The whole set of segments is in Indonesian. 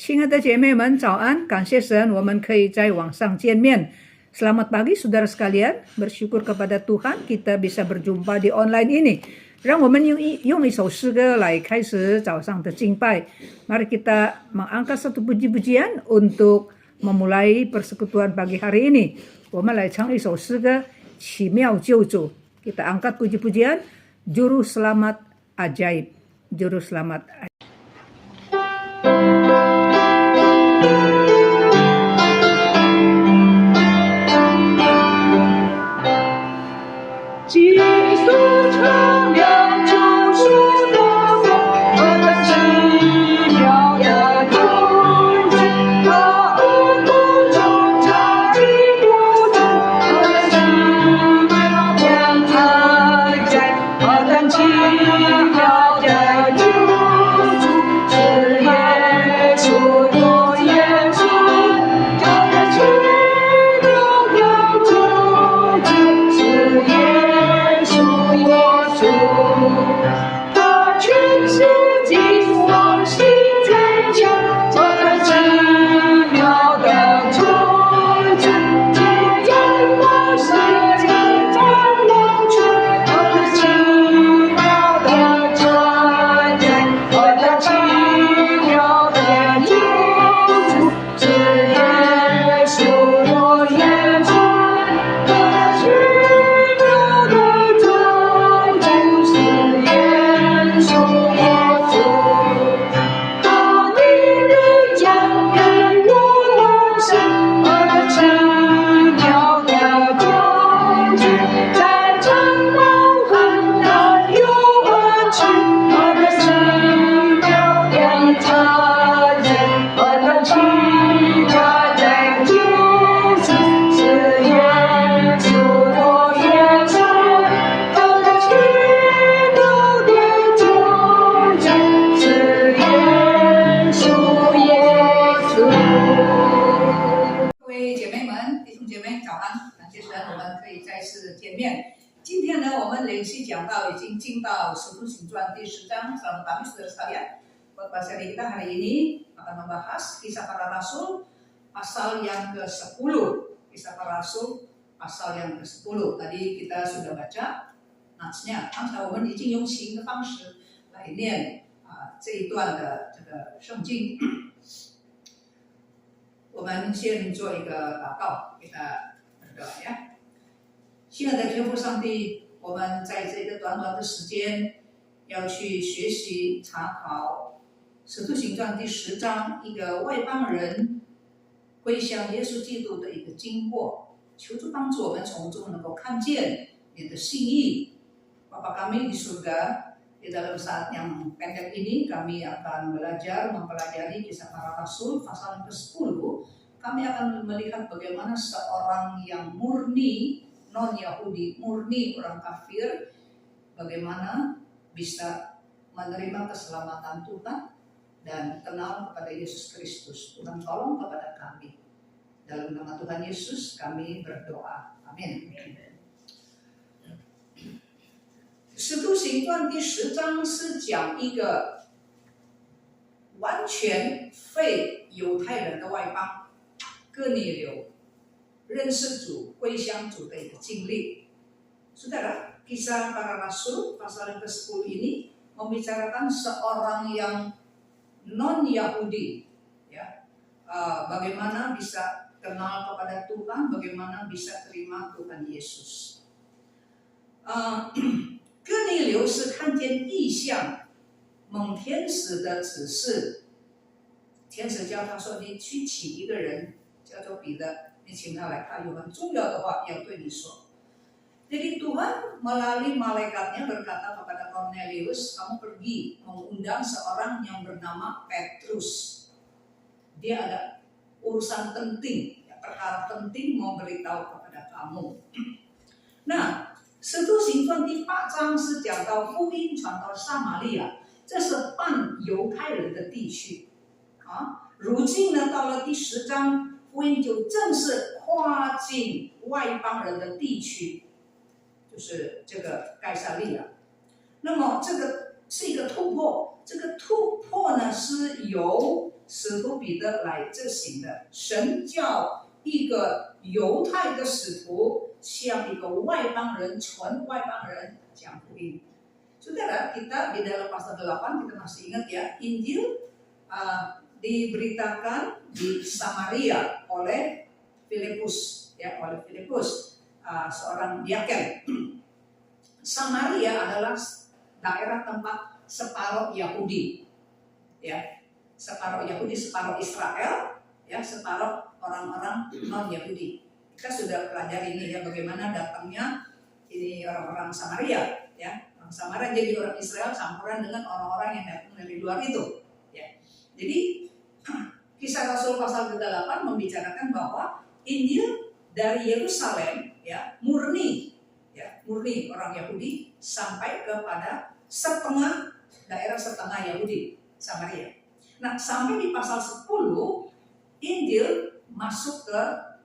亲爱的姐妹们，早安！感谢神，我们可以在网上见面。Selamat pagi, saudara sekalian. Bersyukur kepada Tuhan, kita bisa berjumpa di online ini. 让我们用一首诗歌来开始早上的敬拜。Mari kita mengangkat satu puji-pujian untuk memulai persekutuan pagi hari ini. 我们来唱一首诗歌，奇妙救主。Kita angkat puji-pujian, Juru Selamat Ajaib. Juru Selamat Ajaib. Selamat pagi saudara sekalian. Khotbah seri kita hari ini akan membahas Kisah Para Rasul pasal yang ke-10. Kisah Para Rasul pasal yang ke-10. Tadi kita sudah baca natsnya，刚才我们已经用新的方式来念这一段的这个圣经。我们先做一个祷告，给他祷告呀。亲爱的天父上帝，我们在这个短短的时间要去学习查考使徒行传第10章一个外邦人归向耶稣基督的一个经过，求主帮助我们从中能够看见你的心意。Bapa kami di surga, di dalam saat yang pendek ini kami akan mempelajari Kisah Para Rasul pasal yang ke-10. Kami akan melihat bagaimana seorang yang murni non-Yahudi, murni orang kafir, bagaimana bisa menerima keselamatan Tuhan dan kenal kepada Yesus Kristus. Tuhan tolong kepada kami. Dalam nama Tuhan Yesus kami berdoa. Amin. 使徒行传第10章是讲一个完全非犹太人的外邦哥尼流认识主、归向主的一个经历。Saudara, Kisah Para Rasul pasal yang ke-10 ini membicarakan seorang yang non-Yahudi, ya, bagaimana bisa kenal kepada Tuhan, bagaimana bisa terima Tuhan Yesus. 哥尼流是看见异象，蒙天使的指示，天使叫他说：“你去请一个人，叫做彼得，你请他来看，有很重要的话要对你说。” Jadi Tuhan melalui malaikatnya berkata kepada Cornelius, kamu pergi mengundang seorang yang bernama Petrus. Dia ada urusan penting, perkara penting mau beritahu kepada kamu. Nah, 使徒行传第8章是讲到福音传到撒玛利亚，这是半犹太人的地区如今呢，到了第10章，福音就正式跨进外邦人的地区。就是这个盖萨利亚。那么这个是一个突破，这个突破呢是由使徒彼得来执行的。神叫一个犹太的使徒向一个外邦人、纯外邦人讲福音。Saudara, kita di dalam pasal 8 kita masih ingat ya, Injil diberitakan di Samaria oleh Filipus, ya, oleh Filipus, seorang diaken. Samaria adalah daerah tempat separuh Yahudi, ya, separuh Yahudi, separuh Israel, ya, separuh orang-orang non Yahudi. Kita sudah pelajari ini ya, bagaimana datangnya ini orang-orang Samaria, ya, orang Samaria jadi orang Israel campuran dengan orang-orang yang datang dari luar itu, ya. Jadi Kisah Rasul pasal 8 membicarakan bahwa Injil dari Yerusalem, ya, murni orang Yahudi sampai kepada daerah setengah Yahudi, Samaria. Nah, sampai di pasal 10 Injil masuk ke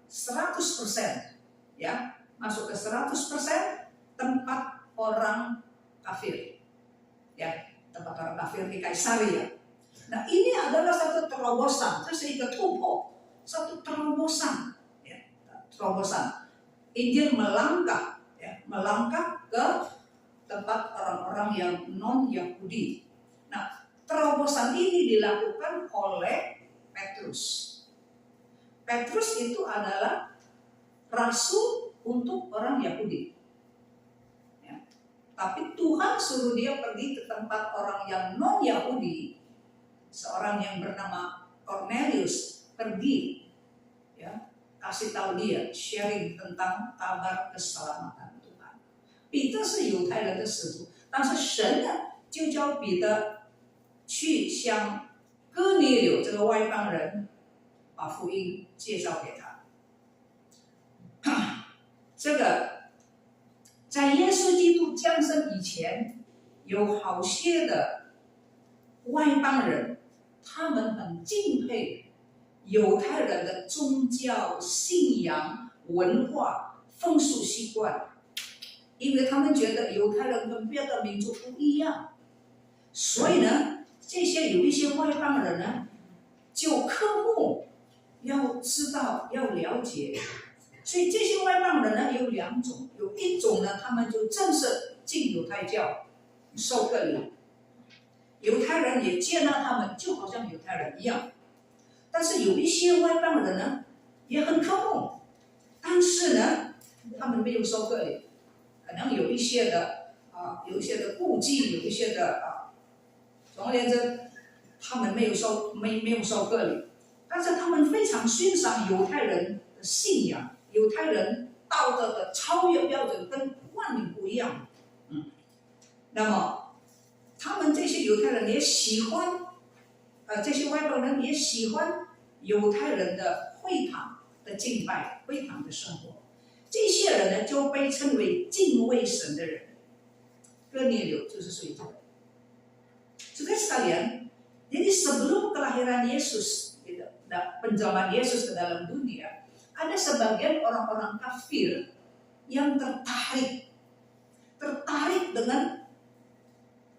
100%, ya, masuk ke 100% tempat orang kafir, ya, tempat orang kafir di Kaisaria. Nah, ini adalah satu terobosan, satu terobosan, ya, terobosan. Injil melangkah ke tempat orang-orang yang non Yahudi. Nah, terobosan ini dilakukan oleh Petrus. Petrus itu adalah rasul untuk orang Yahudi. Ya. Tapi Tuhan suruh dia pergi ke tempat orang yang non Yahudi. Seorang yang bernama Cornelius pergi, ya, kasih tahu dia, sharing tentang kabar keselamatan Tuhan. 彼得是犹太人的使徒，但是神呢就叫彼得去向哥尼流这个外邦人把福音介绍给他。这个在耶稣基督降生以前，有好些的外邦人，他们很敬佩犹太人的宗教信仰、文化、风俗习惯。因为他们觉得犹太人跟别的民族不一样，所以呢，有一些外邦人呢，就科目要知道、要了解。所以这些外邦人呢有两种，有一种呢，他们就正式进犹太教，受割礼，犹太人也接纳他们，就好像犹太人一样。但是有一些外邦人呢，也很科目，但是呢，他们没有受割礼。可能有一些的顾忌，有一些的总而言之，他们没有受割礼，但是他们非常欣赏犹太人的信仰，犹太人道德的超越标准跟万民不一样。那么他们这些犹太人也喜欢，这些外邦人也喜欢犹太人的会堂的敬拜，会堂的生活。这些人呢，就被称为敬畏神的人。哥尼流就是属于这个。Saudara sekalian, jadi sebelum kelahiran Yesus, penjaman Yesus ke dalam dunia, ada sebagian orang-orang kafir yang tertarik dengan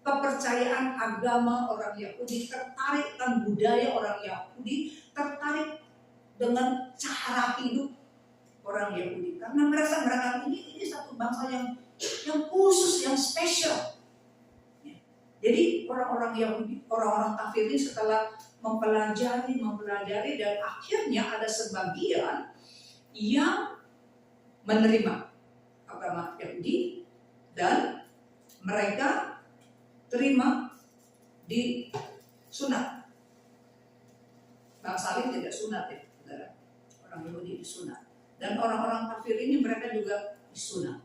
kepercayaan agama orang Yahudi, tertarik dengan budaya orang Yahudi, tertarik dengan cara hidup orang Yahudi, karena merasa mereka ini satu bangsa yang khusus, yang spesial. Ya. Jadi orang-orang Yahudi, orang-orang kafir ini setelah mempelajari dan akhirnya ada sebagian yang menerima agama Yahudi dan mereka terima di sunat. Bang Salim tidak sunat ya, saudara. Orang Yahudi disunat. Dan orang-orang kafir ini mereka juga disunat,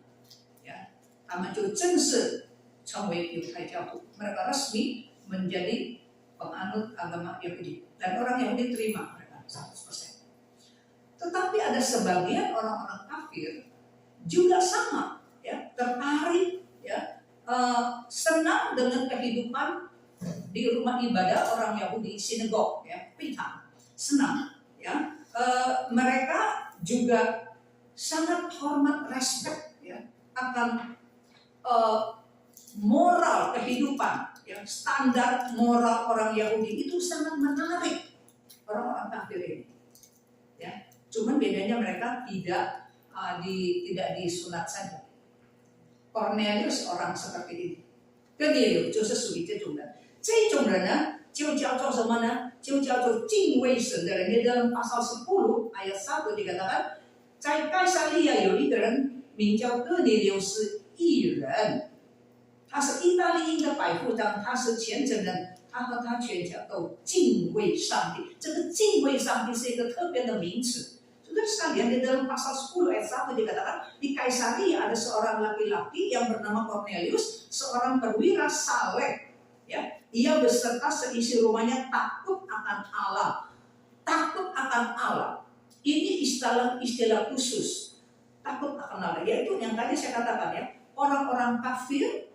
ya. 他们就正式成为犹太教徒， mereka resmi menjadi penganut agama Yahudi dan orang Yahudi terima mereka 100%. Tetapi ada sebagian orang-orang kafir juga sama, ya, tertarik, ya, senang dengan kehidupan di rumah ibadah orang Yahudi, sinagog, ya, pitang, senang, ya. Mereka juga sangat hormat, respect, ya, akan moral kehidupan, ya, standar moral orang Yahudi itu sangat menarik kafir ini. Ya, cuman bedanya mereka tidak disunat saja. Cornelius orang seperti ini，哥尼流就是属于这种人。这种人呢，就叫做什么呢？就叫做敬畏神的人。Di dalam pasal 10 ayat 1 dikatakan，在盖撒利亚有一个人名叫哥尼流，是义人，他是意大利裔的百夫长，他是虔诚人，他和他全家都敬畏上帝。这个敬畏上帝是一个特别的名词。Saudara sekalian, di dalam pasal 10 ayat 1 dikatakan, di Kaisaria ada seorang laki-laki yang bernama Cornelius, seorang perwira saleh. Ya, ia beserta seisi rumahnya takut akan Allah. Takut akan Allah. Ini istilah khusus. Takut akan Allah. Yaitu yang tadi saya katakan ya, orang-orang kafir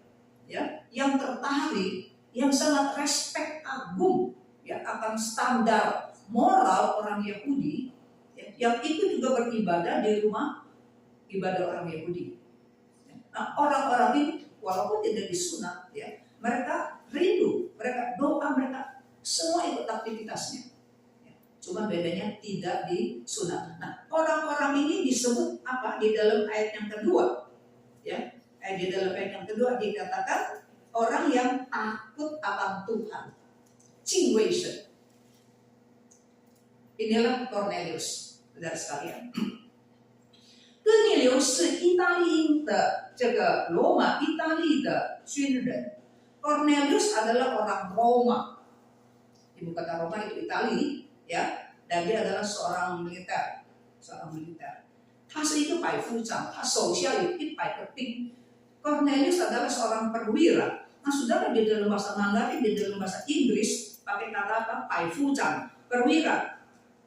ya, yang tertarik, yang sangat respect kagum ya akan standar moral orang Yahudi. Yang itu juga beribadah di rumah ibadah orang Yahudi. Nah, orang-orang ini walaupun tidak disunat, ya, mereka rindu, mereka doa, mereka semua ikut aktivitasnya. Ya, cuma bedanya tidak disunat. Nah, orang-orang ini disebut apa di dalam ayat yang kedua? Ya, di dalam ayat yang kedua dikatakan orang yang takut akan Tuhan. 敬畏神. Inilah Cornelius. Saudara sekalian， 哥尼流是意大利的这个罗马意大利的军人 ，Cornelius adalah orang Roma， ibu kota Roma itu Itali， ya， dan dia adalah seorang militer， 他是一个百夫长，他手下有100个兵。Cornelius adalah seorang perwira. Nah, saudara di dalam bahasa Mandarin, di dalam bahasa Inggris pakai kata apa? 百夫长 perwira.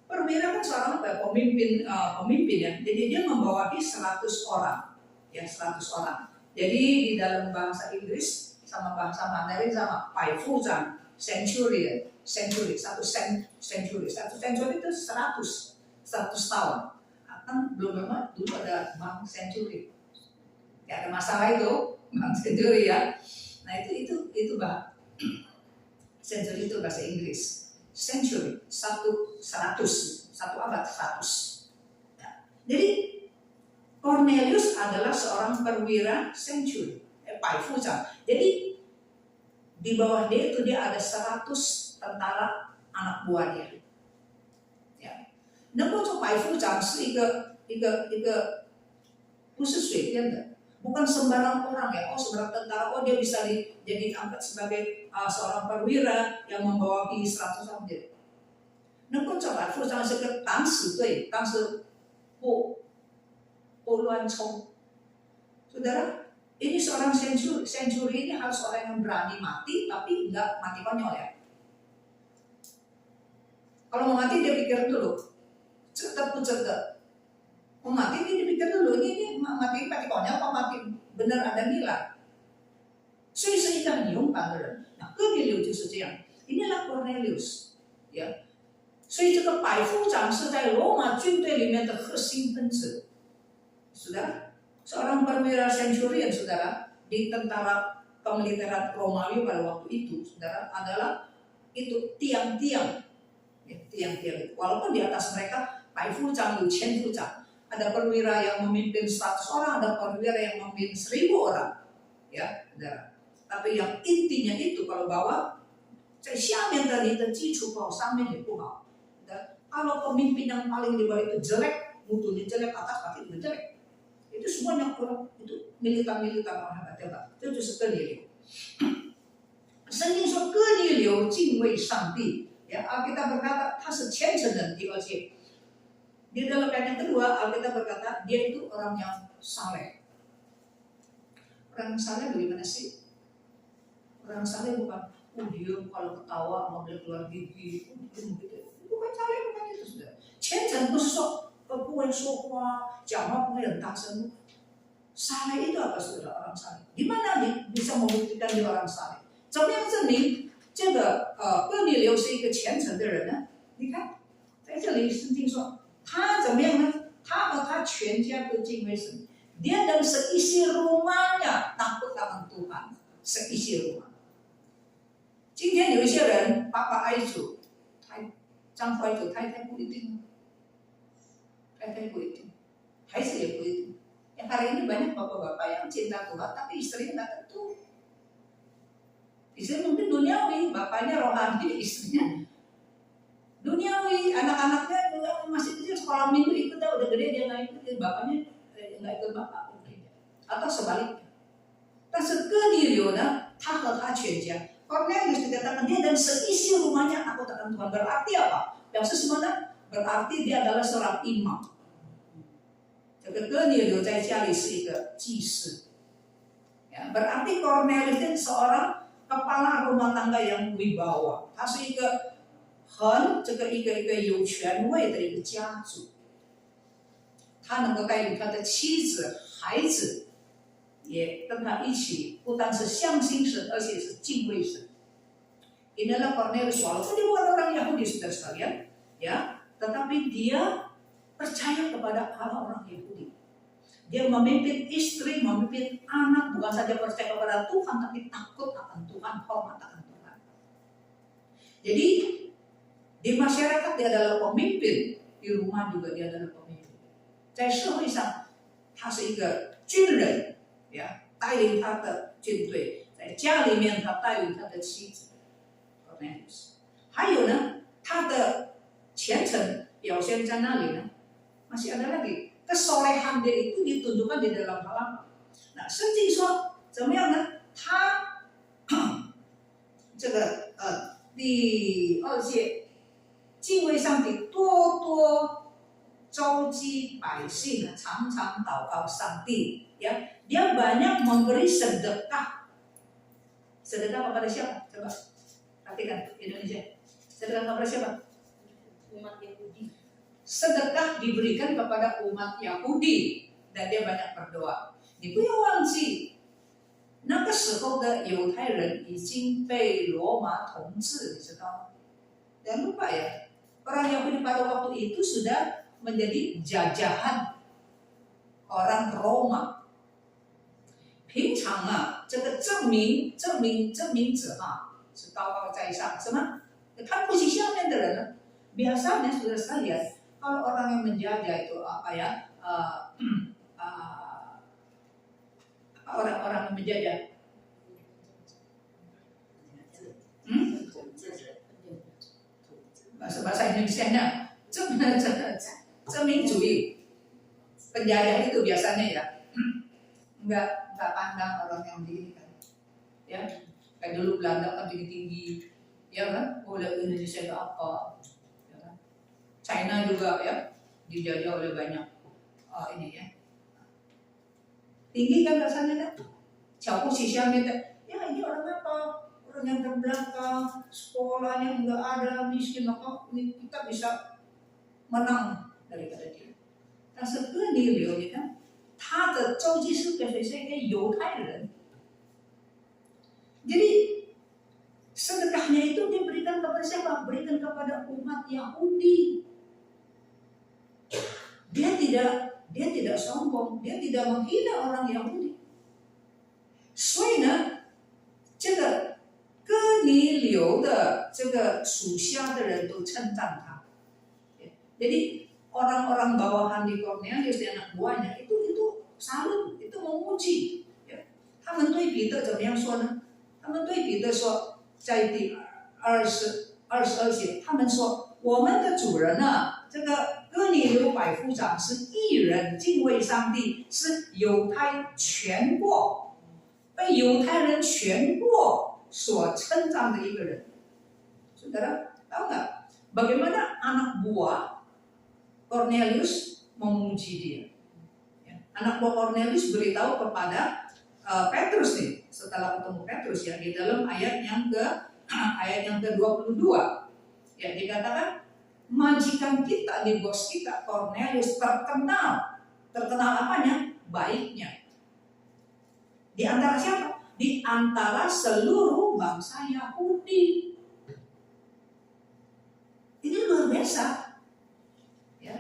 Perwira kan seorang pemimpin ya. Jadi dia membawahi 100 orang. Ya, 100 orang. Jadi di dalam bahasa Inggris sama bahasa Mandarin sama 百夫长 century, satu century itu 100 tahun. Kan belum lama dulu ada bank century. Ya, ada masalah itu bank century ya. Nah, itu bah century itu bahasa Inggris. Century, 100, 1 abad 100. Ya. Jadi Cornelius adalah seorang perwira century, Paifuzan. Jadi di bawah dia itu dia ada 100 tentara anak buahnya. Ya. 能够做百夫长是一个不是随便的。Bukan sembarang orang ya, seorang tentara, dia bisa jadi angkat sebagai seorang perwira yang membawahi 100 orang dia. 能够做百夫长是个敢死队，但是不乱冲。Saudara, ini seorang century ini harus orang yang berani mati, tapi enggak mati konyol ya. Kalau mau mati dia pikir dulu, cepat. Mau mati dia pikir dulu, ini mati konyol apa mati benar ada nilai. 所以是一个很勇敢的人。那哥尼流就是这样。Inilah Cornelius， ya。所以这个百夫长是在罗马军队里面的核心分子。Saudara, seorang perwira centurion, saudara, di tentara kemiliteran Romawi pada waktu itu, saudara, adalah itu tiang-tiang, ya, tiang-tiang. Walaupun di atas mereka 百夫长有千夫长。Ada perwira yang memimpin 100 orang, ada perwira yang memimpin 1000 orang, ya, saudara. Tapi yang intinya itu kalau bahwa 在下面的你的基础不好，上面也不好。Kalau pemimpin yang paling di bawah itu jelek, mutunya jelek, atas pasti juga jelek. Itu semuanya kurang, itu militan orang hebat. Itu就是哥尼流。圣经说哥尼流敬畏上帝，ya, Alkitab berkata 他是虔诚人，而且 di dalam ayat yang kedua, Alkitab berkata dia itu orang yang saleh. Orang saleh bagaimana sih? Orang saleh bukan dia kalau ketawa model keluar gigi, gitu. Bukan saleh, bukan itu sudah. 虔诚不是说不会说话，讲话不会很大声。saleh itu apa saudara? Orang saleh. Gimana bisa membuktikan dia orang saleh? 怎么样证明这个哥尼流是一个虔诚的人呢？你看，在这里圣经说。他怎么样呢？他和他全家都敬畏神。Dia dan seisi rumahnya takut akan Tuhan. Seisi rumah. 今天有一些人，爸爸爱主，丈夫爱走，太太不一定，太太不一定，孩子也不一定。Ya, hari ini banyak bapak-bapak yang cinta Tuhan, tapi istrinya nggak tentu. Istri mungkin duniawi, bapaknya rohani, istrinya duniawi, anak-anaknya juga masih kecil, sekolah minggu ikut, udah gede dia nggak ikut, bapaknya nggak ikut bapak, atau sebaliknya. 但是哥尼流呢，他和他全家 Cornelius dikatakan dia dan seisi rumahnya takut akan Tuhan. Berarti apa? Yang什么呢？ berarti dia adalah seorang imam. 这个哥尼流在家里是一个祭司。Ya, berarti Cornelius itu seorang kepala rumah tangga yang wibawa. 他是一个一个有权位的一个家族。他能够带领他的妻子、孩子。 也跟他一起，不单是相信神，而且是敬畏神。Inilah Cornelius, walaupun dia bukan orang Yahudi saudara sekalian, ya, tetapi dia percaya kepada Allah orang Yahudi. Dia memimpin istri, memimpin anak, bukan saja percaya kepada Tuhan, tapi takut akan Tuhan, hormat akan Tuhan. Jadi di masyarakat dia adalah pemimpin, di rumah juga dia adalah pemimpin. 在社会上，他是一个军人。 呀，带领他的军队，在家里面他带领他的妻子 ，Cornelius。还有呢，他的虔诚表现在哪里呢？ masih ada lagi kesolehan dia itu ditunjukkan di dalam hal apa? Nah， 圣经说怎么样呢？他这个第2节，敬畏上帝，多多召集百姓，常常祷告上帝，呀。 Dia banyak memberi sedekah. Sedekah kepada siapa? Coba perhatikan Indonesia. Sedekah kepada siapa? Umat Yahudi. Sedekah diberikan kepada umat Yahudi dan dia banyak berdoa. 你不要忘记，那个时候的犹太人已经被罗马统治，你知道吗？ Jangan lupa ya, orang Yahudi pada waktu itu sudah menjadi jajahan orang Roma. 平常啊，这个证明者啊，是高高在上，什么？看不起下面的人呢？ Biasanya sudah sekalian, kalau orang yang menjajah itu apa ya? Orang-orang yang menjajah, bahasa Indonesia-nya, 殖民主义, penjajah itu biasanya ya, enggak pandang orang yang begini kan, ya kayak dulu Belanda kan tinggi-tinggi, ya kan, oleh Indonesia itu apa, ya kan? China juga ya dijajah oleh banyak ini ya, tinggi kan rasanya kan, jauh sisinya ya ini orang apa, orang yang terbelakang, sekolahnya enggak ada, miskin apa, ini kita bisa menang daripada dia. 但是哥尼流你看。 他的周祭司是一个犹太人， jadi sedekahnya itu diberikan kepada siapa? Berikan kepada umat Yahudi. Dia tidak sombong, dia tidak menghina orang Yahudi. 所以呢，这个哥尼流的这个属下的人都称赞他。jadi orang-orang bawahan di Cornelius dan anak buahnya itu salut, itu memuji. Ya. 他们对彼得怎么样说呢？他们对彼得说，在第22节，他们说我们的主人啊，这个哥尼流百夫长是义人，敬畏上帝，是犹太全国被犹太人全国所称赞的一个人。Saudara tahu nggak bagaimana anak buah Cornelius memuji dia? Anak buah Cornelius beritahu kepada Petrus nih, setelah ketemu Petrus ya di dalam ayat yang ke-22 ya dikatakan majikan kita di bos kita Cornelius terkenal apanya? Baiknya. Di antara siapa? Di antara seluruh bangsa Yahudi. Ini luar biasa. Ya,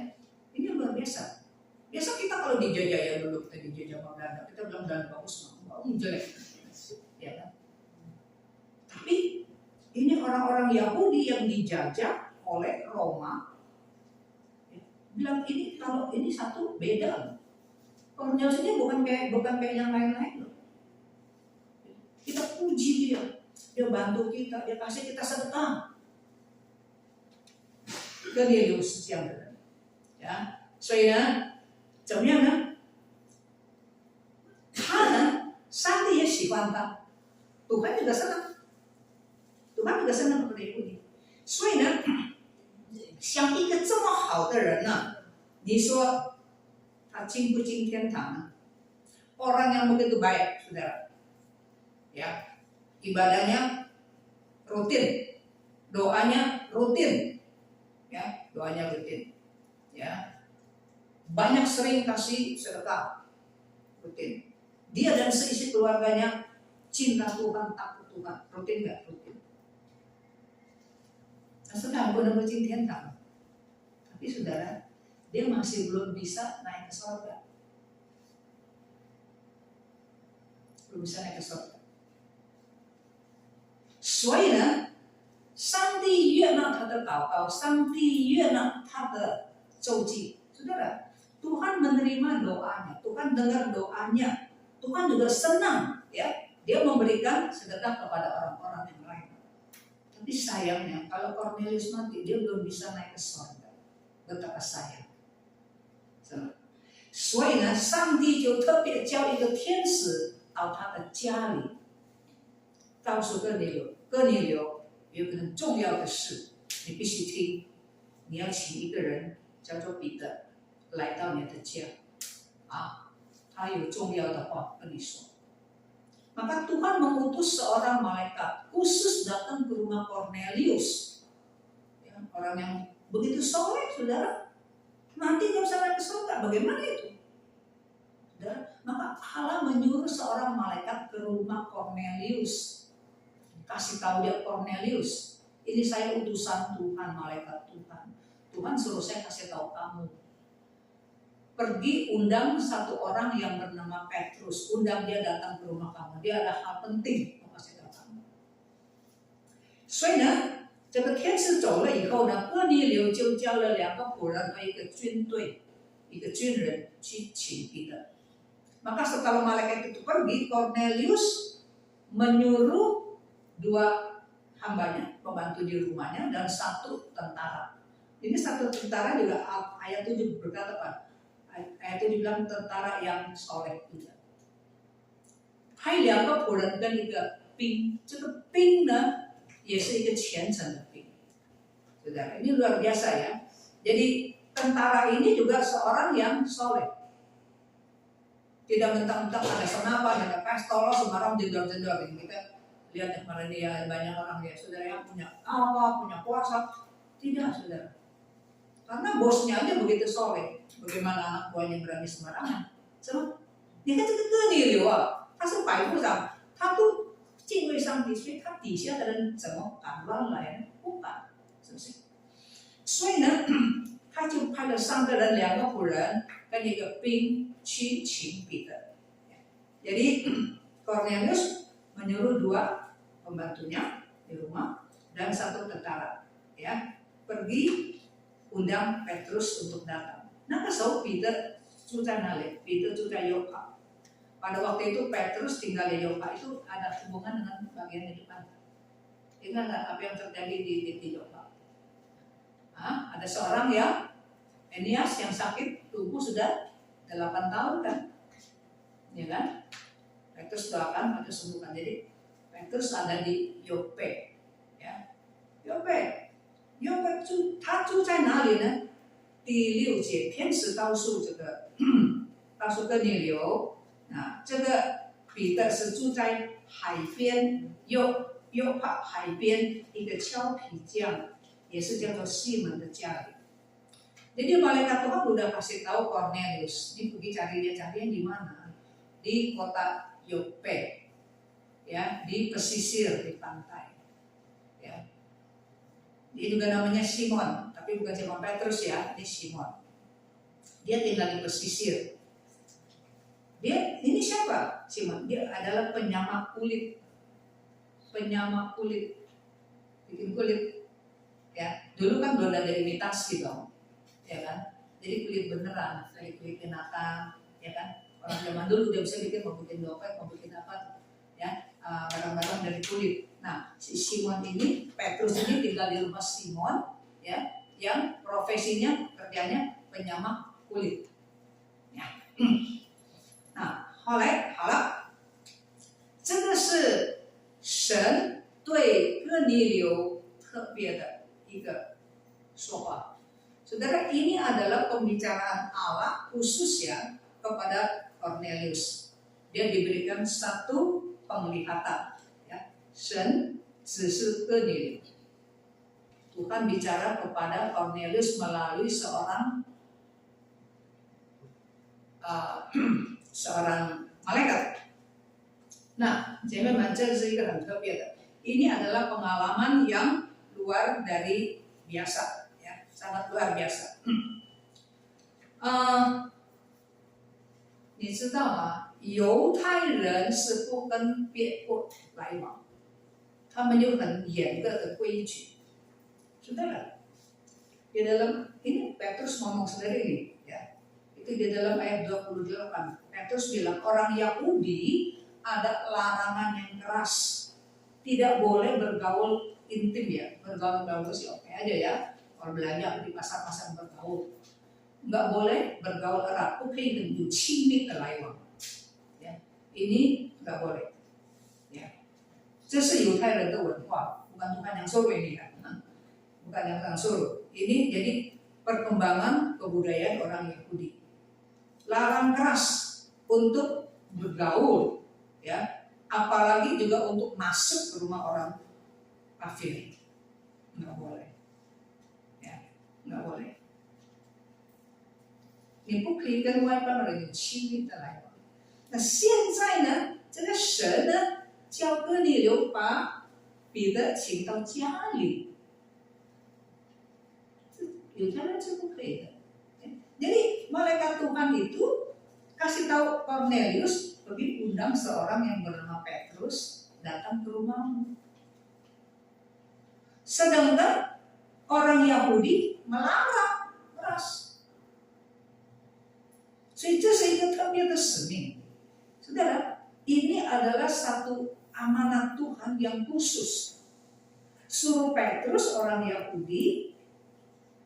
ini luar biasa. Biasa kita kalau dijajah ya dulu kita dijajah sama Belanda, kita bilang Belanda bagus, jelek, ya kan? Tapi ini orang-orang Yahudi yang dijajah oleh Roma. Bilang ini kalau ini satu beda. Cornelius ini bukan kayak yang lain-lain loh. Kita puji dia bantu kita, dia kasih kita sedekah. Cornelius 是这样的人，所以呢，怎么样呢？他呢，上帝也喜欢他，Tuhan juga senang menerima. 所以呢，像一个这么好的人呢，你说他进不进天堂呢？ Orang yang begitu baik, saudara, ya, ibadahnya rutin, doanya rutin, ya, banyak sering kasih sedekah, rutin. Dia dan seisi keluarganya cinta Tuhan, takut Tuhan, rutin nggak? Rutin. Nah, sedang benar-benar cinta Tuhan, tapi saudara, dia masih belum bisa naik ke surga. Belum bisa naik ke surga. 所以呢，上帝悦纳他的祷告，上帝悦纳他的周记。Saudara, Tuhan menerima doanya, Tuhan dengar doanya, Tuhan juga senang, ya, dia memberikan sedekah kepada orang-orang yang lain. Tapi sayangnya, kalau Cornelius mati, dia belum bisa naik ke surga. Betapa sayang. 所以呢，上帝就特别叫一个天使到他的家里，告诉哥尼流有个很重要的事，你必须听，你要请一个人叫做彼得来到你的家，他有重要的话跟你说。Maka Tuhan mengutus seorang malaikat khusus datang ke rumah Cornelius, ya, orang yang begitu soleh, saudara, nanti nggak usah naik ke surga. Bagaimana itu? Saudara, maka Allah menyuruh seorang malaikat ke rumah Cornelius, kasih tahu dia, Cornelius, ini saya utusan Tuhan, malaikat Tuhan. Tuhan suruh saya kasih tahu kamu, pergi undang satu orang yang bernama Petrus, undang dia datang ke rumah kamu. Dia ada hal penting mau kasih tahu kamu. 所以呢，这个天使走了以后呢，哥尼流就叫了2个仆人和一个军队，一个军人去请彼得。Maka setelah malaikat itu pergi, Cornelius menyuruh 2 hambanya, pembantu di rumahnya, dan 1 tentara. Ini 1 tentara juga ayat 7 berkata apa? Ayat 7 bilang tentara yang soleh juga. 还有2个仆人跟一个兵，这个兵呢也是一个虔诚的兵。Saudara, ini luar biasa ya. Jadi tentara ini juga seorang yang soleh. Tidak mentang-mentang ada senapan, ada pistol, sembarang jendor-jendor. Kita lihat yang kemarin dia banyak orang ya, saudara, yang punya apa, punya kuasa. Tidak, saudara. Karena bosnya aja begitu soleh. Bagaimana anak buahnya berani sembarangan? Sama, dia kan这个哥尼流啊，他是百夫长，他都敬畏上帝，所以他底下的人怎么敢乱来呢？不敢，是不是？所以呢，他就派了3个人，2个仆人跟一个兵去请彼得。Jadi Cornelius menyuruh 2 pembantunya di rumah dan 1 tentara, ya, pergi undang Petrus untuk datang. 那个时候彼得住在哪里？彼得住在约帕。Pada waktu itu Petrus tinggal di Yopa, itu ada hubungan dengan bagian di depan. Ingat nggak apa yang terjadi di Yopa? Ada seorang yang Enias yang sakit tubuh sudah 8 tahun kan, ya kan? Petrus doakan, Petrus sembuhkan. Jadi Petrus ada di Yope, ya. Yope 他住在哪里呢？第6节，天使告诉哥尼流。这个彼得是住在海边，约帕海边一个荞皮匠，也是叫做西门的家里。Jadi malaikat Tuhan udah kasih tahu Cornelius, ini pergi cari dia di mana? Di kota Yope, ya, di pesisir di pantai. Ya. Dia juga namanya Simon, tapi bukan Simon Petrus ya, ini Simon. Dia tinggal di pesisir. Dia ini siapa? Simon. Dia adalah penyamak kulit. Bikin kulit. Ya, dulu kan belum ada imitasi dong, ya kan? Jadi kulit beneran, kayak kulit binatang, ya kan? Orang zaman dulu dia bisa bikin, mau bikin dompet, mau bikin apa, ya, barang-barang dari kulit. Nah, si Simon ini, Petrus ini tinggal di rumah Simon, ya, yang profesinya kerjanya penyamak kulit. Ya. 那后来好了，这个是神对哥尼流特别的一个说话。Saudara, ini adalah pembicaraan Allah khususnya kepada Cornelius. Dia diberikan satu penglihatan. Ya. 神指示哥尼流. Tuhan bicara kepada Cornelius melalui seorang malaikat. Nah, 姐妹们，这是一个很特别的。Ini adalah pengalaman yang luar dari biasa, ya, sangat luar biasa. 你知道吗？犹太人是不跟别国来往，他们有很严格的规矩。Saudara, di dalam ini Petrus ngomong sendiri nih, ya. Itu di dalam ayat 28. Petrus bilang orang Yahudi ada larangan yang keras, tidak boleh bergaul intim ya, bergaul sih oke aja ya, kalau belanja di pasar-pasar bergaul, nggak boleh bergaul erat, 不可以跟有亲密的来往， ya, ini nggak boleh, ya, 这是犹太人的文化， bukan Tuhan yang suruh ini kan, bukan yang suruh, ini jadi perkembangan kebudayaan orang Yahudi, larang keras untuk bergaul, ya, apalagi juga untuk masuk ke rumah orang kafir, nggak boleh, ya, nggak boleh. 你不可以跟外邦人有亲密的来往。那现在呢，这个神呢，叫哥尼流把彼得请到家里，犹太人是不可以的。Jadi malaikat Tuhan itu kasih tahu Cornelius, pergi undang seorang yang bernama Petrus datang ke rumahmu. Sedangkan orang Yahudi melarang keras. 所以这是一个特别的使命。Saudara, ini adalah satu amanat Tuhan yang khusus. Suruh Petrus orang Yahudi,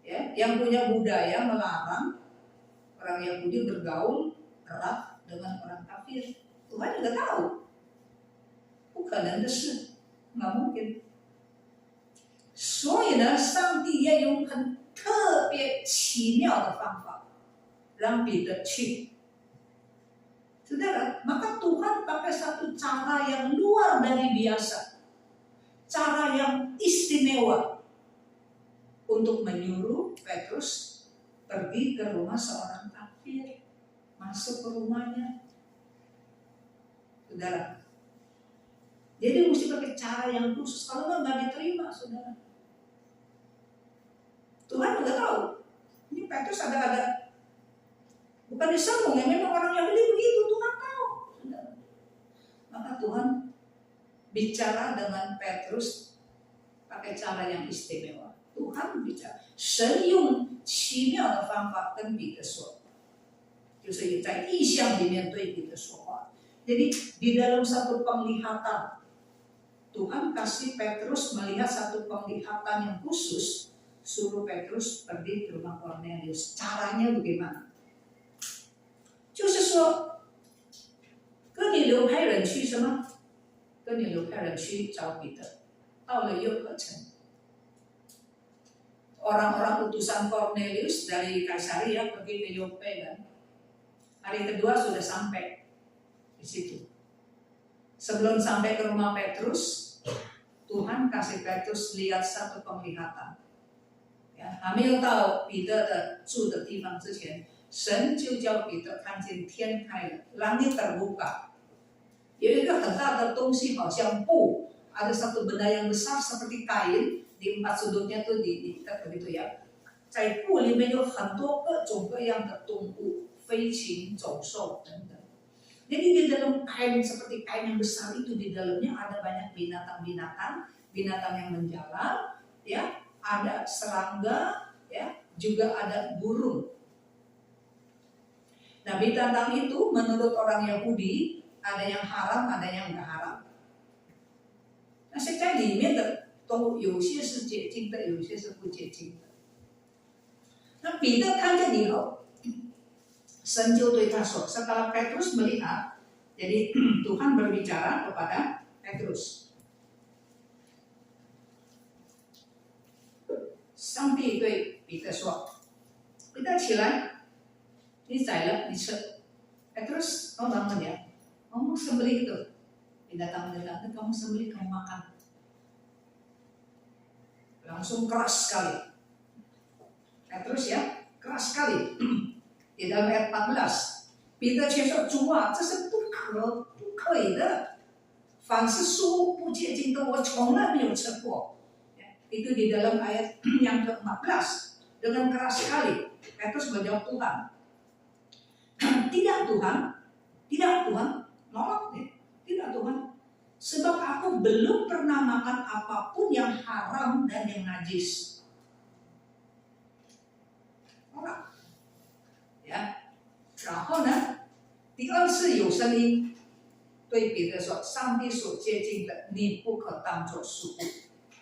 ya, yang punya budaya melarang orang Yahudi bergaul erat dengan orang kafir. Tuhan juga tahu, bukan dan是nggak mungkin. 所以呢，上帝也用很特别奇妙的方法让彼得去。Saudara, maka Tuhan pakai satu cara yang luar dari biasa, cara yang istimewa untuk menyuruh Petrus pergi ke rumah seorang kafir, masuk ke rumahnya. Saudara, jadi mesti pakai cara yang khusus, kalau nggak diterima, saudara. Tuhan juga tahu, ini Petrus ada bukan disambung ya, memang orang Yahudi begitu, Tuhan tahu, saudara. Maka Tuhan bicara dengan Petrus pakai cara yang istimewa. Tuhan bicara, 神用奇妙的方法跟彼得说，就是在异象里面对彼得说话。Jadi di dalam satu penglihatan, Tuhan kasih Petrus melihat satu penglihatan yang khusus, suruh Petrus pergi ke rumah Cornelius. Caranya bagaimana? 就是说，哥尼流派人去什么？哥尼流派人去找彼得，到了约克城。Orang-orang utusan Cornelius dari Kaisaria pergi ke Yope kan. Hari kedua sudah sampai di situ. Sebelum sampai ke rumah Petrus, Tuhan kasih Petrus lihat satu penglihatan. Ya, 还没有到彼得的住的地方之前，神就叫彼得看见天开了，langit terbuka. 有一个很大的东西，好像布， ada satu benda yang besar seperti kain, di empat sudutnya tuh diikat begitu ya. 在布里面有很多各种各样的动物，飞禽走兽等等。Jadi di dalam kain seperti kain yang besar itu, di dalamnya ada banyak binatang-binatang, binatang yang menjalar, ya, ada serangga, ya, juga ada burung. Nah, binatang itu menurut orang Yahudi ada yang haram, ada yang nggak haram. 那是在里面的都有些是解禁的，有些是不解禁的。那彼得看见以后，神就对他说 setelah Petrus melihat, jadi Tuhan berbicara kepada Petrus. 上帝对彼得说：“彼得起来，你宰了，你吃。” Petrus mau bangun ya, ngomong sembelih itu. Binatang bilang, kamu sembelih, kamu makan. Langsung keras sekali. Petrus ya, keras sekali. Di dalam ayat 14, 彼得却说：“主啊，这是不可以的。凡是书不洁净的，我从来没有吃过。” Itu di dalam ayat yang ke-14 dengan keras sekali Petrus menjawab Tuhan. Tidak Tuhan, nolak ya. Tidak Tuhan, sebab aku belum pernah makan apapun yang haram dan yang najis. Nolak. 然后呢，第二次有声音对彼得说：“上帝所接近的，你不可当作食物。”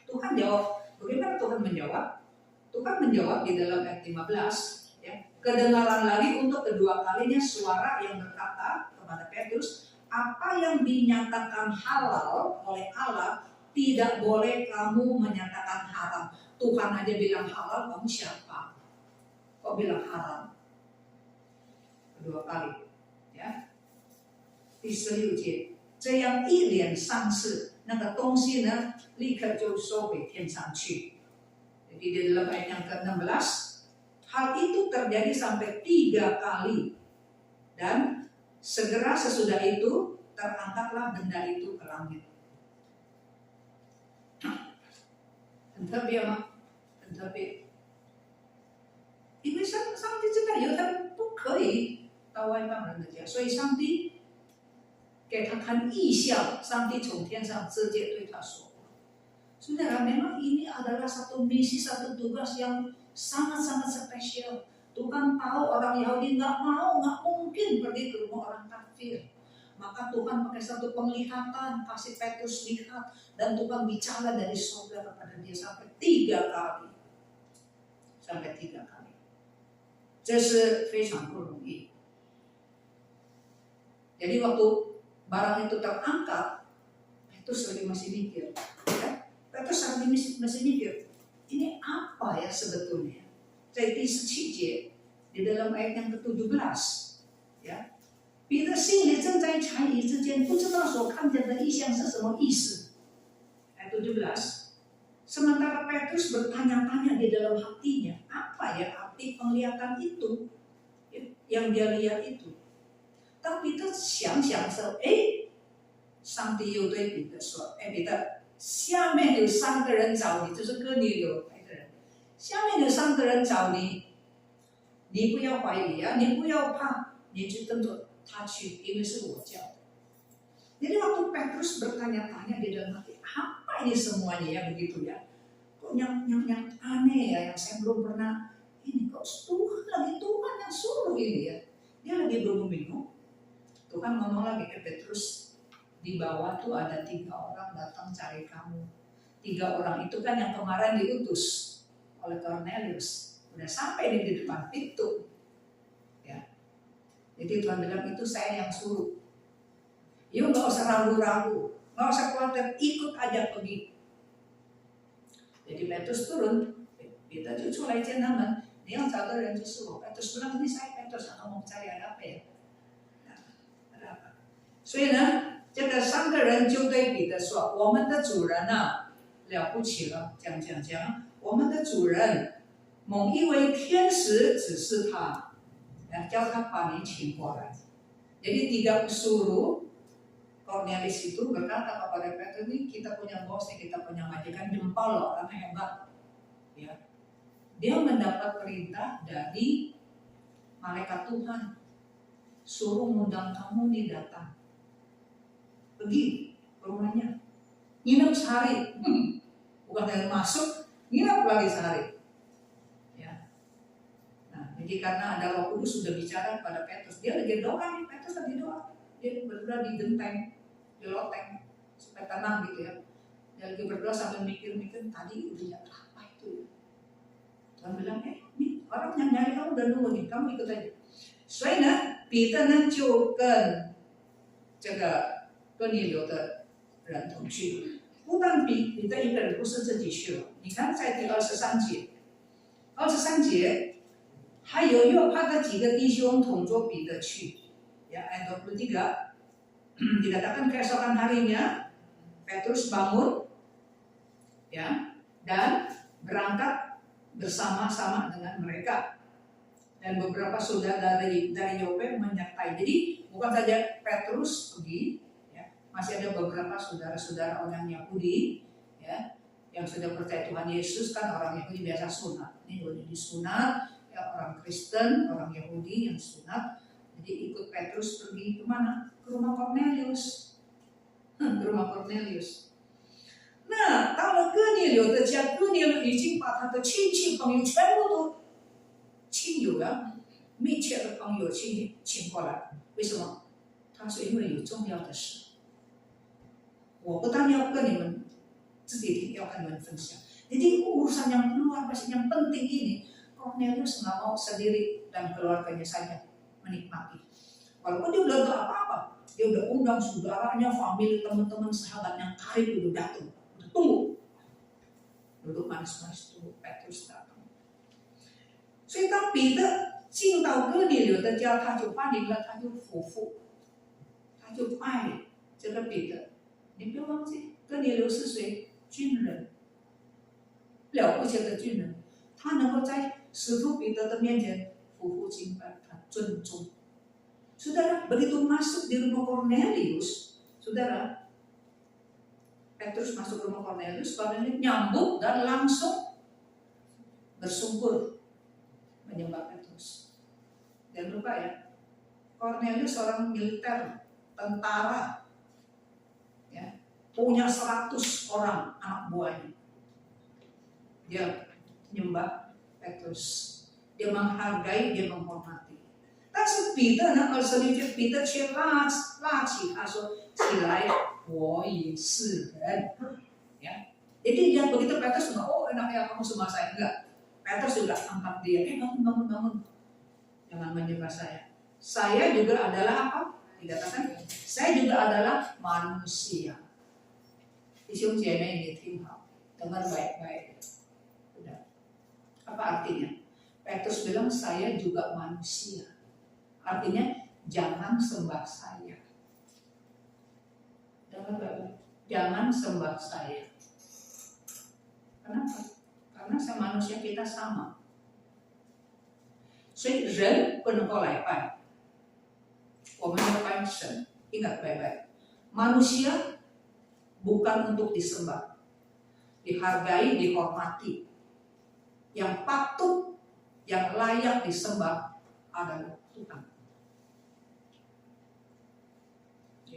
Tuhan jawab, bagaimana Tuhan menjawab? Tuhan menjawab di dalam ayat 15, ya, kedengaran lagi untuk kedua kalinya suara yang berkata kepada Petrus, apa yang dinyatakan halal oleh Allah tidak boleh kamu menyatakan haram. Tuhan aja bilang halal, kamu siapa? Kok bilang haram? Kedua kali, ya. 第16节，这样一连三次，那个东西呢，立刻就收回天上去。Jadi di dalam ayat yang ke-16, hal itu terjadi sampai 3 kali, dan segera sesudah itu terangkatlah benda itu ke langit. 很特别吗？很特别，因为上帝知道犹太人不可以到外邦人的家，所以上帝给他看异象，上帝从天上直接对他说。Saudara, memang ini adalah satu misi, satu tugas yang sangat-sangat spesial. Tuhan tahu orang Yahudi nggak mungkin pergi ke rumah orang kafir. Maka Tuhan pakai satu penglihatan, kasih Petrus lihat, dan Tuhan bicara dari surga kepada dia sampai 3 kali. Sampai 3 kali. 这是非常不容易. Jadi waktu barang itu terangkat, Petrus lagi masih mikir, ya? Petrus masih mikir, ini apa ya sebetulnya? 在第17节, di dalam ayat yang ke-17, ya, 彼得心里正在猜疑之间，不知道所看见的异象是什么意思。ayat 17, sementara Petrus bertanya-tanya di dalam hatinya, apa ya arti penglihatan itu, yang dia lihat itu. 当彼得想的时候，上帝又对彼得说：“彼得，下面有3个人找你，就是跟你有来的人。下面有3个人找你，你不要怀疑啊，你不要怕，你就跟着他去，因为是我叫的。” Jadi waktu Petrus bertanya-tanya di dalam hati, apa ini semuanya ya begitu ya? Kok yang aneh ya, yang saya belum pernah ini kok Tuhan yang suruh ini ya. Dia lagi bingung. Tuhan ngomong lagi ke Petrus, di bawah tuh ada 3 orang datang cari kamu. 3 orang itu kan yang kemarin diutus oleh Cornelius, udah sampai di depan pintu, ya. Jadi Tuhan bilang itu saya yang suruh. Yuk nggak usah ragu-ragu, nggak usah khawatir, ikut aja pergi. Jadi Petrus turun, kita就出来见他们，你要找的人就是我。Petrus bilang ini saya Petrus, kamu mau cari ada apa ya? 所以呢，这个3个人就对彼得说：“我们的主人啊，了不起了，讲，我们的主人某一位天使指示他，叫他把你请过来。” Jadi 3 pesuruh Cornelius itu berkata kepada Petrus, ini kita punya bos, kita punya majikan jempol loh, orang hebat. Ya. Dia mendapat perintah dari malaikat Tuhan, suruh ngundang kamu nih datang. Pergi ke rumahnya, nginep sehari, bukan dari masuk nginap lagi sehari. Ya. Nah, jadi karena ada Roh Kudus sudah bicara pada Petrus, dia lagi doa nih, Petrus lagi doa, dia berdoa di genteng, di loteng, supaya tenang gitu ya. Dia lagi berdoa sambil mikir-mikir tadi udah apa itu ya. Tuhan bilang, nih orang yang nyari kamu udah nunggu nih, kamu ikut aja. 所以呢，彼得呢就跟这个哥尼流的人同去，不但彼得一个人不是自己去了，你看在第23节，还有约帕的几个弟兄同着彼得去。Ya, ayat 23 dikatakan keesokan harinya Petrus bangun, ya, dan berangkat bersama-sama dengan mereka. Dan beberapa saudara dari Yope menyertai. Jadi bukan saja Petrus pergi, ya, masih ada beberapa saudara-saudara orang Yahudi, ya, yang sudah percaya Tuhan Yesus. Kan orang Yahudi biasa sunat. Ini udah disunat, ya, orang Kristen, orang Yahudi yang sunat. Jadi ikut Petrus pergi kemana? Ke rumah Cornelius. Ke rumah Cornelius. 那到了哥尼流的家，哥尼流已经把他的亲戚朋友全部都亲友啊，密切的朋友请过来。为什么？他说因为有重要的事，我不但要跟你们自己听，要跟你们分享。Jadi urusan yang luar biasa, yang penting ini, Cornelius nggak mau sendiri dan keluarganya saja menikmati. Walaupun dia udah gak apa-apa, dia udah undang saudaranya, famili, teman-teman, sahabat yang karib udah datang, udah tunggu. Duduk manis-manis tunggu Petrus datang. 所以当彼得进到哥尼流的家，他就欢迎了，他就俯伏，他就爱这个彼得。你不要忘记，哥尼流是谁？军人，了不起的军人，他能够在使徒彼得的面前俯伏敬拜，他尊重。Saudara, begitu masuk di rumah Cornelius, saudara, Petrus masuk rumah Cornelius, Cornelius nyambut dan langsung bersungkur menyembah Petrus. Jangan lupa ya, Cornelius seorang militer, tentara, ya, punya 100 orang anak buahnya. Dia menyembah Petrus, dia menghargai, dia menghormati. 但是彼得呢，22节，彼得却拉起他说：“起来，我也是人。” Ya, jadi dia begitu Petrus bilang, oh enak ya kamu sama saya, enggak. Petrus juga angkat dia, bangun, jangan menyembah saya. Saya juga adalah apa? Dikatakan, saya juga adalah manusia. 弟兄姐妹，你听好，dengar baik-baik. Udah. Apa artinya? Petrus bilang saya juga manusia. Artinya jangan sembah saya. Jangan sembah saya. Kenapa? Karena sama manusia kita sama. 所以人不能够来拜，我们要拜神。Ingat baik-baik. Manusia bukan untuk disembah, dihargai, dihormati. Yang patut, yang layak disembah adalah Tuhan.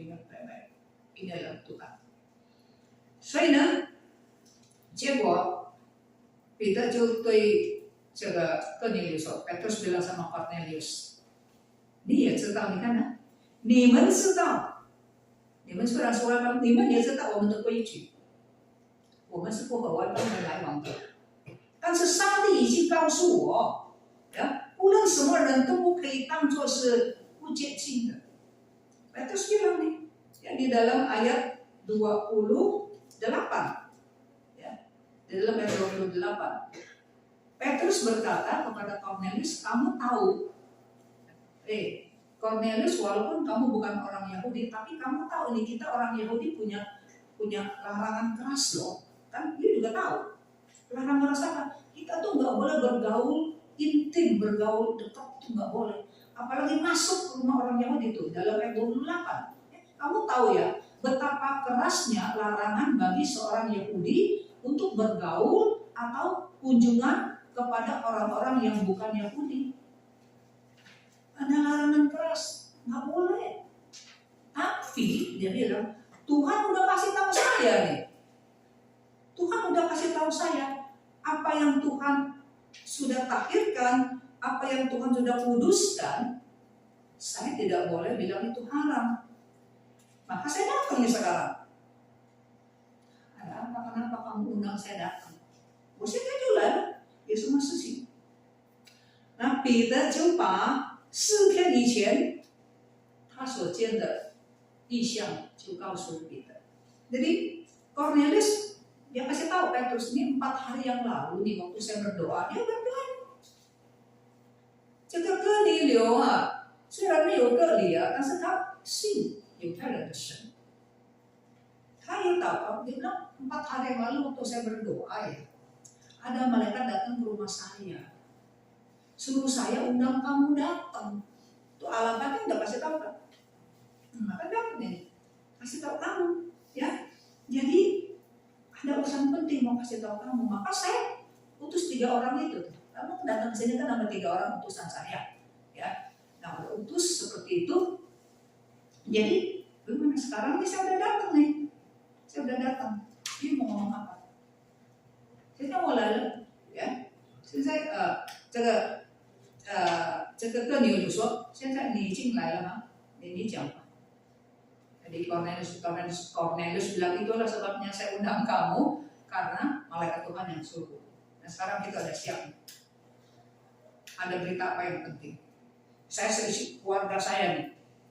Ingat baik-baik, ini adalah Tuhan. 所以呢，结果彼得就对这个哥尼流说 ，Petrus bilang sama Cornelius， 你也知道，你看呢，你们知道，你们虽然说外邦，你们也知道我们的规矩，我们是不和外邦人来往的。但是上帝已经告诉我，无论什么人都不可以当作是不洁净的。Petrus bilang nih, ya, di dalam ayat 28, ya, di dalam ayat 28, Petrus berkata kepada Cornelius, kamu tahu, Cornelius, walaupun kamu bukan orang Yahudi, tapi kamu tahu nih kita orang Yahudi punya larangan keras loh, kan? Dia juga tahu larangan keras apa? Kita tuh nggak boleh bergaul intim, bergaul dekat tuh nggak boleh. Apalagi masuk ke rumah orang Yahudi itu dalam ayat 28. Kamu tahu ya betapa kerasnya larangan bagi seorang Yahudi untuk bergaul atau kunjungan kepada orang-orang yang bukan Yahudi. Ada larangan keras, nggak boleh. Tapi dia bilang Tuhan udah kasih tahu saya nih. Tuhan udah kasih tahu saya apa yang Tuhan sudah takdirkan, apa yang Tuhan sudah kuduskan, saya tidak boleh bilang itu haram. Maka saya datang nih sekarang. Ada apa? Kenapa kamu undang saya datang? Saya jualan Yesus Kristus. 那彼得就把4天以前他所见的意象就告诉彼得。Jadi Cornelius dia kasih tahu Petrus ini 4 hari yang lalu nih waktu saya berdoa dia berdoa. 这个哥尼流啊，虽然没有割礼啊，但是他信犹太人的神。他也祷告，dia bilang 4 hari yang lalu waktu saya berdoa ya, ada malaikat datang ke rumah saya. Suruh saya undang kamu datang. Tuh alamatnya udah kasih tahu kan? Maka dapat nih, kasih tahu kamu, ya. Jadi ada urusan penting mau kasih tahu kamu. Maka saya utus 3 orang itu. Kamu datang ke sini kan nama 3 orang utusan saya, ya. Nah udah utus seperti itu. Jadi gimana sekarang nih saya udah datang nih, saya udah datang. Dia mau ngomong apa? Saya mau lalu, ya. 现在这个哥尼流就说：“现在你已经来了吗？你讲吧。” Jadi Cornelius bilang itulah sebabnya saya undang kamu karena malaikat Tuhan yang suruh. Nah sekarang kita udah siap. Ada berita apa yang penting? Saya seisi keluarga saya nih,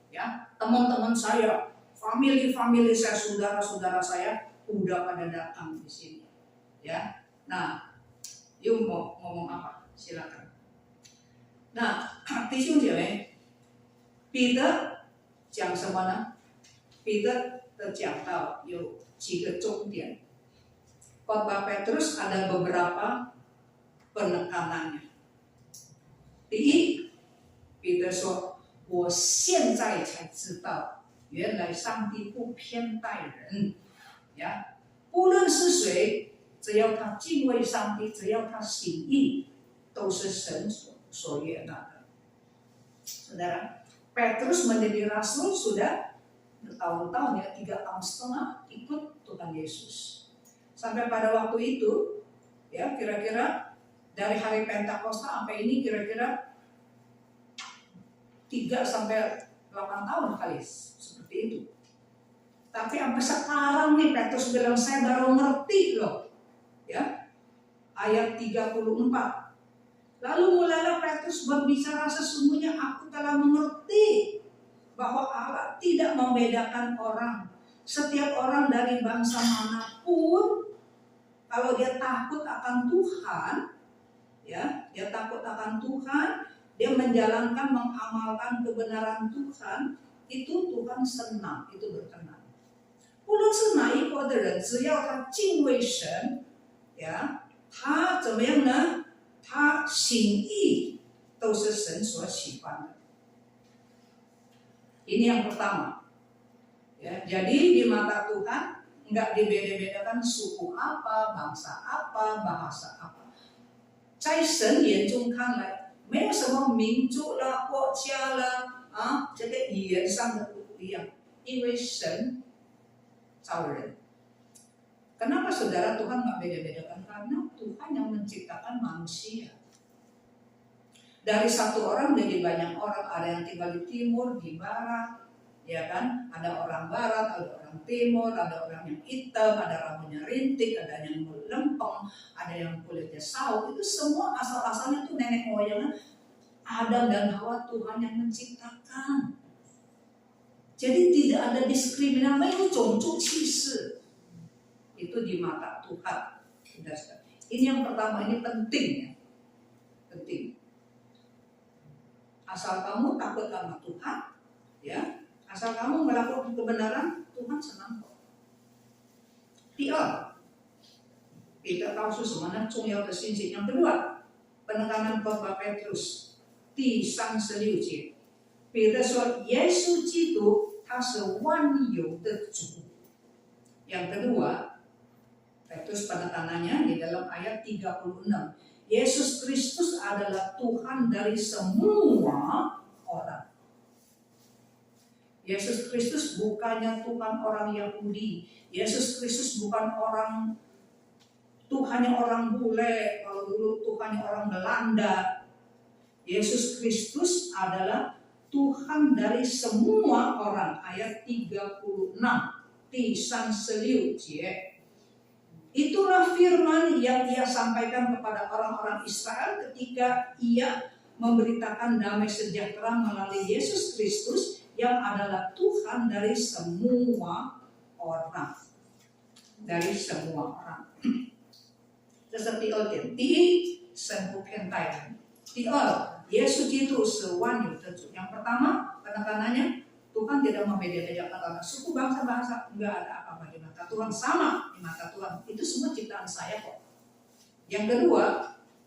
ya teman-teman saya, family saya, saudara-saudara saya udah pada datang di sini, ya. Nah, yuk mau ngomong apa? Silakan. 那弟兄姐妹，彼得讲什么呢？彼得的讲道有几个重点。Khotbah Petrus ada beberapa penekanannya. 第一，彼得说：“我现在才知道，原来上帝不偏待人，呀，不论是谁，只要他敬畏上帝，只要他行义，都是神所悦纳的。” Saudara, Petrus menjadi rasul sudah bertahun-tahun ya, 3,5 tahun ikut Tuhan Yesus. Sampai pada waktu itu, ya kira-kira dari hari Pentakosta sampai ini kira-kira 3 sampai 8 tahun kali seperti itu. Tapi sampai sekarang nih Petrus bilang saya baru ngerti loh, ya ayat 34. Lalu mulailah Petrus berbicara, sesungguhnya aku telah mengerti bahwa Allah tidak membedakan orang. Setiap orang dari bangsa manapun, kalau dia takut akan Tuhan, ya, dia takut akan Tuhan, dia menjalankan, mengamalkan kebenaran Tuhan, itu Tuhan senang, itu berkenan. 无论是哪一国的人，只要他敬畏神，呀，他怎么样呢？他行义都是神所喜欢的。Ini yang pertama. Ya, jadi di mata Tuhan enggak dibeda-bedakan suku apa, bangsa apa, bahasa apa. 在神眼中看来，没有什么民族啦、国家啦啊，这个语言上的不一样，因为神造人。Kenapa saudara Tuhan nggak beda-bedakan? Karena Tuhan yang menciptakan manusia. Dari satu orang jadi banyak orang, ada yang tinggal di timur, di barat, ya kan? Ada orang barat, ada orang timur, ada orang yang hitam, ada rambutnya rintik, ada yang lempeng, ada yang kulitnya sawo. Itu semua asal-asalnya tuh nenek moyangnya Adam dan Hawa, Tuhan yang menciptakan. Jadi tidak ada diskriminasi, itu contoh cisi. Itu di mata Tuhan. Ini yang pertama, ini penting ya. Penting. Asal kamu takut sama Tuhan, ya. Asal kamu melakukan kebenaran, Tuhan senang kok. 第二，彼得告诉什么呢？重要的信息。yang kedua, penekanan khotbah Petrus 第36节，彼得说，耶稣基督他是万有的主。yang kedua, Petrus penekanannya di dalam ayat 36. Yesus Kristus adalah Tuhan dari semua orang. Yesus Kristus bukannya Tuhan orang Yahudi. Yesus Kristus bukan orang Tuhannya orang bule, kalau dulu Tuhannya orang Belanda. Yesus Kristus adalah Tuhan dari semua orang. Ayat 36. Tisan seliu cie. Itulah firman yang ia sampaikan kepada orang-orang Israel ketika ia memberitakan damai sejahtera melalui Yesus Kristus yang adalah Tuhan dari semua orang. Dari semua orang. 这是第二点，第一，神不偏待人；第二，耶稣基督是万有的主。Yang pertama, penekanannya Tuhan tidak membeda-bedakan orang suku, bangsa, enggak ada apa-apa di mata Tuhan, sama di mata Tuhan. Itu semua ciptaan saya kok. Yang kedua,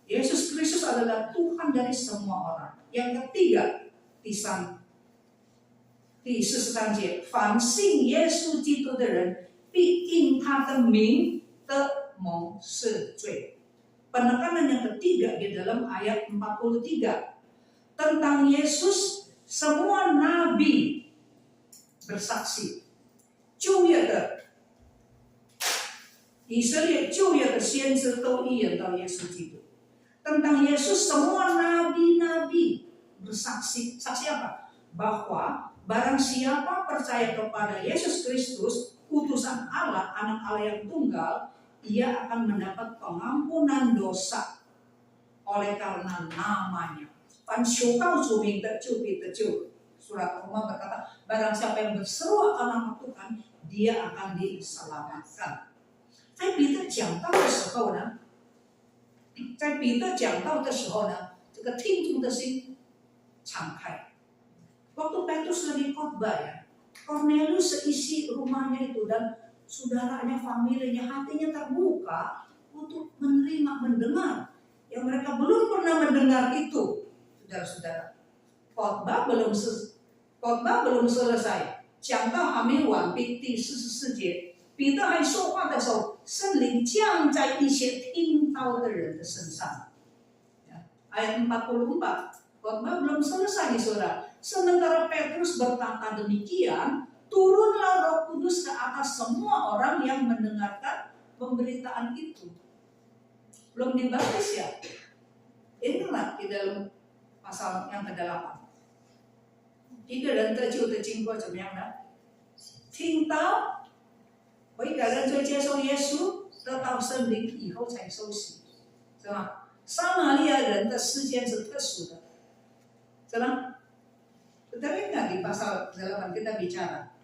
Yesus Kristus adalah Tuhan dari semua orang. Yang ketiga, 第43节，凡信耶稣基督的人，必因他的名得蒙赦罪. Penekanan yang ketiga di dalam ayat 43 tentang Yesus, semua nabi bersaksi. 旧约的以色列旧约的先知都预言到耶稣基督。Tentang Yesus semua nabi-nabi bersaksi. Saksi apa? Bahwa barang siapa percaya kepada Yesus Kristus, utusan Allah, anak Allah yang tunggal, ia akan mendapat pengampunan dosa oleh karena namanya. 凡求告主名的就必得救。 Surat Roma berkata, barang siapa yang berseru akan nama Tuhan, dia akan diselamatkan. 在彼得讲道的时候呢，这个听众的心敞开。Waktu Petrus lagi khotbah ya, Cornelius seisi rumahnya itu dan saudaranya, familinya, hatinya terbuka untuk menerima, mendengar yang mereka belum pernah mendengar itu. Saudara-saudara, khotbah belum selesai，讲到还没完毕，第44节，彼得还说话的时候，圣灵降在一些听到的人的身上。Ayat 44, khotbah belum selesai nih saudara. Sementara Petrus berkata demikian, turunlah Roh Kudus ke atas semua orang yang mendengarkan pemberitaan itu. Belum dibaptis ya? Inilah di dalam pasal yang ke-8. 一个人得救的经过怎么样呢？听到有一个人就接受耶稣，得到圣灵以后才受洗，是吧？撒玛利亚人的事件是特殊的，是吧？Tetapi enggak di pasal 8 kita bicara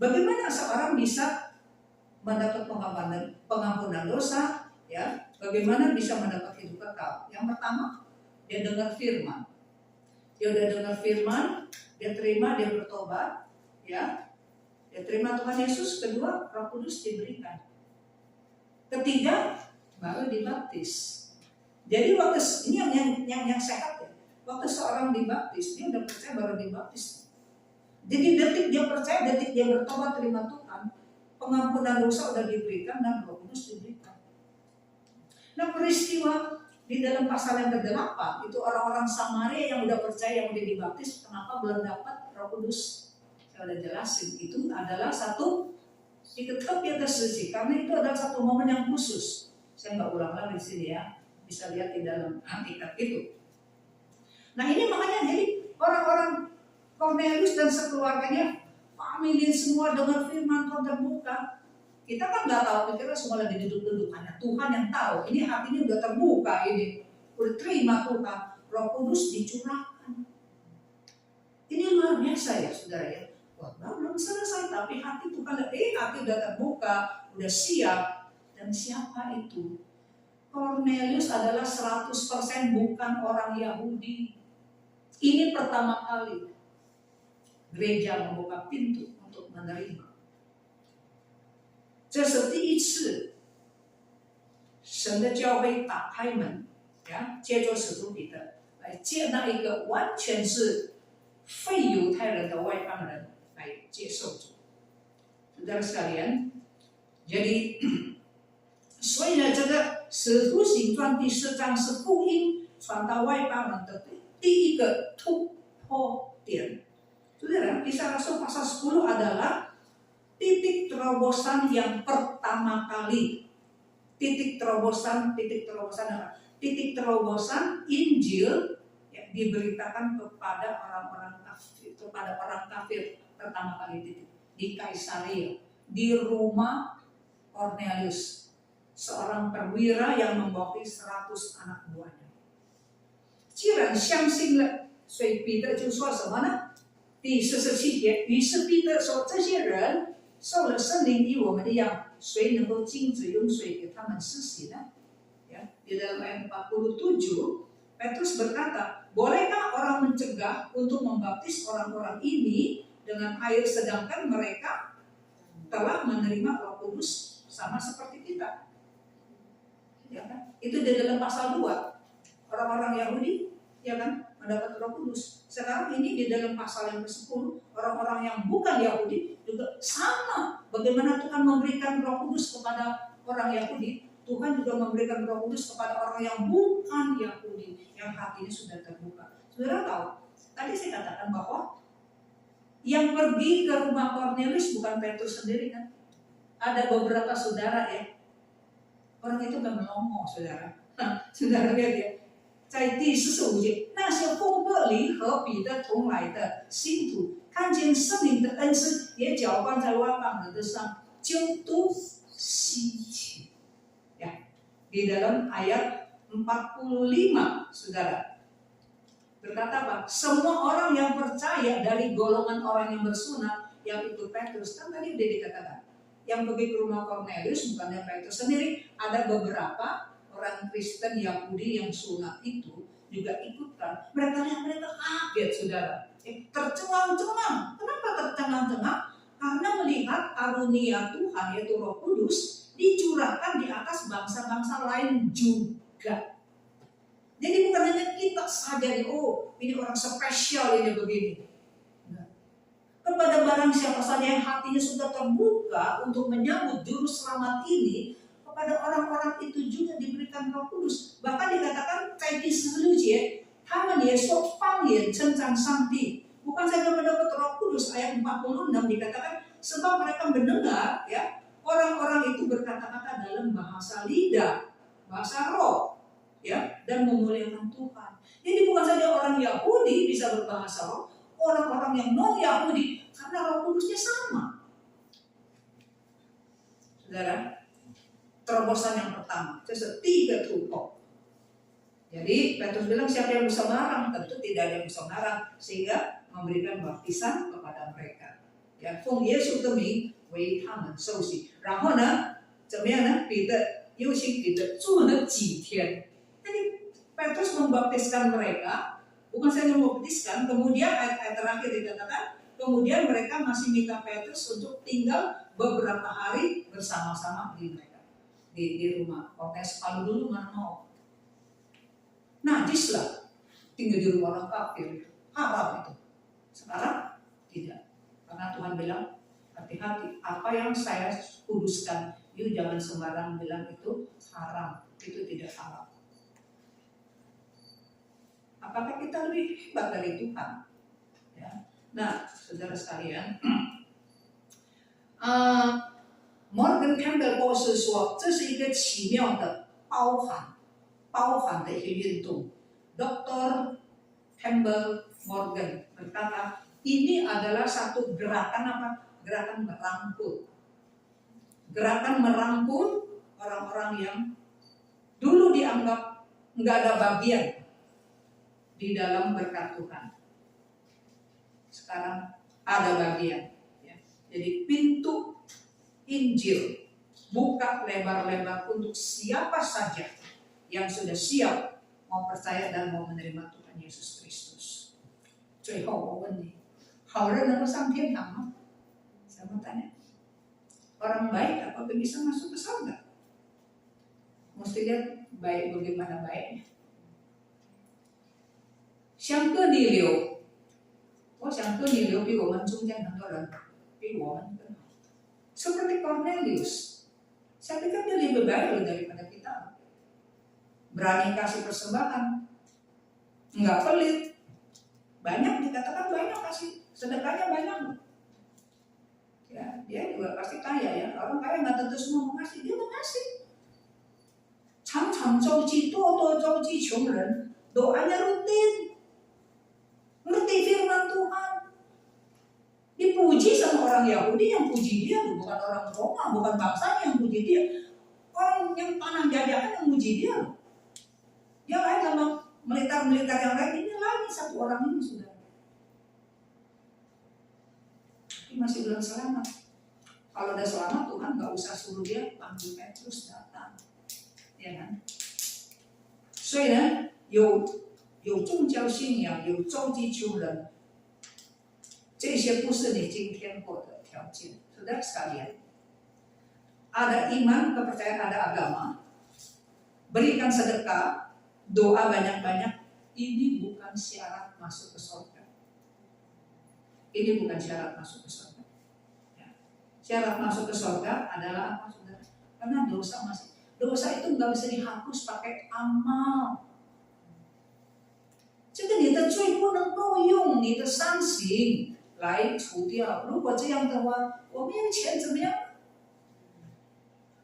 bagaimana seorang bisa mendapat pengampunan dosa, ya? Bagaimana bisa mendapat hidup kekal? Yang pertama, dia dengar firman. Dia udah dengar firman, dia terima, dia bertobat, ya. Dia terima Tuhan Yesus. Kedua, Roh Kudus diberikan. Ketiga, baru dibaptis. Jadi waktu ini yang sehat ya. Waktu seorang dibaptis, dia udah percaya baru dibaptis. Jadi detik dia percaya, detik dia bertobat terima Tuhan, pengampunan dosa udah diberikan dan Roh Kudus diberikan. Nah peristiwa di dalam pasal yang ke-8 itu orang-orang Samaria yang udah percaya, yang udah dibaptis, kenapa belum dapat Roh Kudus? Saya udah jelasin, itu adalah satu diketep ya tersisi, karena itu adalah satu momen yang khusus. Saya nggak ulang lagi di sini ya, bisa lihat di dalam Alkitab itu. Nah ini makanya jadi orang-orang Cornelius dan sekeluarganya, famili semua dengar firman Tuhan terbuka. Kita kan nggak tahu, kita semua lagi duduk-duduk, hanya Tuhan yang tahu. Ini hatinya udah terbuka, ini udah terima Tuhan, Roh Kudus dicurahkan. Ini luar biasa ya saudara ya. Wah, belum selesai tapi hati Tuhan, hati udah terbuka, udah siap. Dan siapa itu? Cornelius adalah 100% bukan orang Yahudi. Ini pertama kali gereja membuka pintu untuk menerima. 这是第一次神的教会打开门，借着使徒彼得来接纳一个完全是非犹太人的外邦人来接受主。Saudara sekalian, jadi 所以呢，这个使徒行传第4章是福音传到外邦人的第一个突破点。Saudara, Kisah Rasul pasal 10 adalah titik terobosan yang pertama kali titik terobosan apa? Titik terobosan Injil yang diberitakan kepada orang-orang kafir, kepada orang kafir pertama kali di Kaisaria, di rumah Cornelius, seorang perwira yang membawahi 100 anak buahnya. 既然相信了，所以彼得就说什么呢？第47节，于是彼得说：“这些人受了圣灵与我们一样，谁能够禁止用水给他们施洗呢？” Ya, di dalam ayat 47, Petrus berkata, bolehkah orang mencegah untuk membaptis orang-orang ini dengan air sedangkan mereka telah menerima Roh Kudus sama seperti kita? Ya kan? Itu di dalam pasal 2. Orang-orang Yahudi, ya kan, mendapat Roh Kudus. Sekarang ini di dalam pasal yang ke-10, orang-orang yang bukan Yahudi juga sama. Bagaimana Tuhan memberikan Roh Kudus kepada orang Yahudi, Tuhan juga memberikan Roh Kudus kepada orang yang bukan Yahudi, yang hatinya sudah terbuka. Saudara tahu, tadi saya katakan bahwa yang pergi ke rumah Cornelius bukan Petrus sendiri kan? Ada beberapa saudara ya. Orang itu gak melongo, saudara. Saudara lihat ya. 在第45节，那些奉厄里和彼得同来的信徒，看见圣灵的恩赐也搅拌在外邦人的上，就都稀奇。Ya, di dalam ayat 45, saudara berkata apa? Semua orang yang percaya dari golongan orang yang bersunat, yang ikut Petrus, kan tadi udah dikatakan, yang pergi ke rumah Cornelius bukannya Petrus sendiri, ada beberapa orang Kristen Yahudi yang sunat itu juga ikutkan. Mereka kaget, saudara. Tercengang-cengang. Kenapa tercengang-cengang? Karena melihat karunia Tuhan, yaitu Roh Kudus, dicurahkan di atas bangsa-bangsa lain juga. Jadi bukan hanya kita saja, oh ini orang spesial ini begini. Nah, kepada barang siapa saja yang hatinya sudah terbuka untuk menyambut juru selamat ini, pada orang-orang itu juga diberikan Roh Kudus. Bahkan dikatakan 在第46节，他们也说方言称赞上帝。Bukan saja mendapat Roh Kudus, ayat 46 dikatakan sebab mereka mendengar ya orang-orang itu berkata-kata dalam bahasa lidah, bahasa roh, ya, dan memuliakan Tuhan. Jadi bukan saja orang Yahudi bisa berbahasa roh, orang-orang yang non Yahudi karena Roh Kudusnya sama. Saudara, terobosan yang pertama, itu 第一个突破. Jadi Petrus bilang siapa yang bisa melarang? Tentu tidak ada yang bisa melarang, sehingga memberikan baptisan kepada mereka. Ya, 奉耶稣的名为他们受洗。然后呢，怎么样呢？彼得又请彼得住了几天。Jadi Petrus membaptiskan mereka, bukan saja membaptiskan, kemudian ayat terakhir dikatakan, kemudian mereka masih minta Petrus untuk tinggal beberapa hari bersama-sama di mereka. Di rumah. Cornelius kalau dulu mana mau. Najis lah. Tinggal di rumah orang kafir. Haram itu. Sekarang tidak. Karena Tuhan bilang, hati-hati. Apa yang saya kuduskan, you jangan sembarang bilang itu haram. Itu tidak halal. Apakah kita lebih hebat dari Tuhan? Ya. Nah, saudara sekalian, Morgan Campbell 博士说，这是一个奇妙的包含的一个运动。Dr. Campbell Morgan berkata, ini adalah satu gerakan apa? Gerakan merangkul. Gerakan merangkul orang-orang yang dulu dianggap nggak ada bagian di dalam berkat Tuhan. Sekarang ada bagian. Ya. Jadi pintu Injil buka lebar-lebar untuk siapa saja yang sudah siap mau percaya dan mau menerima Tuhan Yesus Kristus. 最后我问你，好人能够上天堂吗？ Saya mau tanya, orang baik apakah bisa masuk ke surga? Mesti lihat baik bagaimana baiknya. 像哥尼流，我想哥尼流比我们中间很多人比我们更好。 Seperti Cornelius, saya pikir dia lebih baik daripada kita. Berani kasih persembahan, nggak pelit, banyak dikatakan banyak kasih, sedekahnya banyak. Ya, dia juga pasti kaya ya. Orang kaya nggak tentu semua mau ngasih, dia mau ngasih. 常常周济多多周济穷人, doanya rutin, ngerti firman Tuhan. Dipuji sama orang Yahudi yang puji dia, bukan orang Roma, bukan bangsanya yang puji dia. Orang yang tanah jajahan yang puji dia. Yang lain sama militer-militer yang lain, ini lagi satu orang ini sudah. Tapi masih belum selamat. Kalau udah selamat, Tuhan gak usah suruh dia panggil Petrus datang. Ya kan? 所以呢，有宗教信仰，有周济穷人，这些不是你今天获得条件。Saudara sekalian, ada iman, kepercayaan, ada agama, berikan sedekah, doa banyak-banyak, ini bukan syarat masuk ke surga. Ini bukan syarat masuk ke surga. Ya. Syarat masuk ke surga adalah apa, saudara? Karena dosa itu nggak bisa dihapus pakai amal. 这个你的罪不能够用你的善行来除掉。如果这样的话，我没有钱怎么样？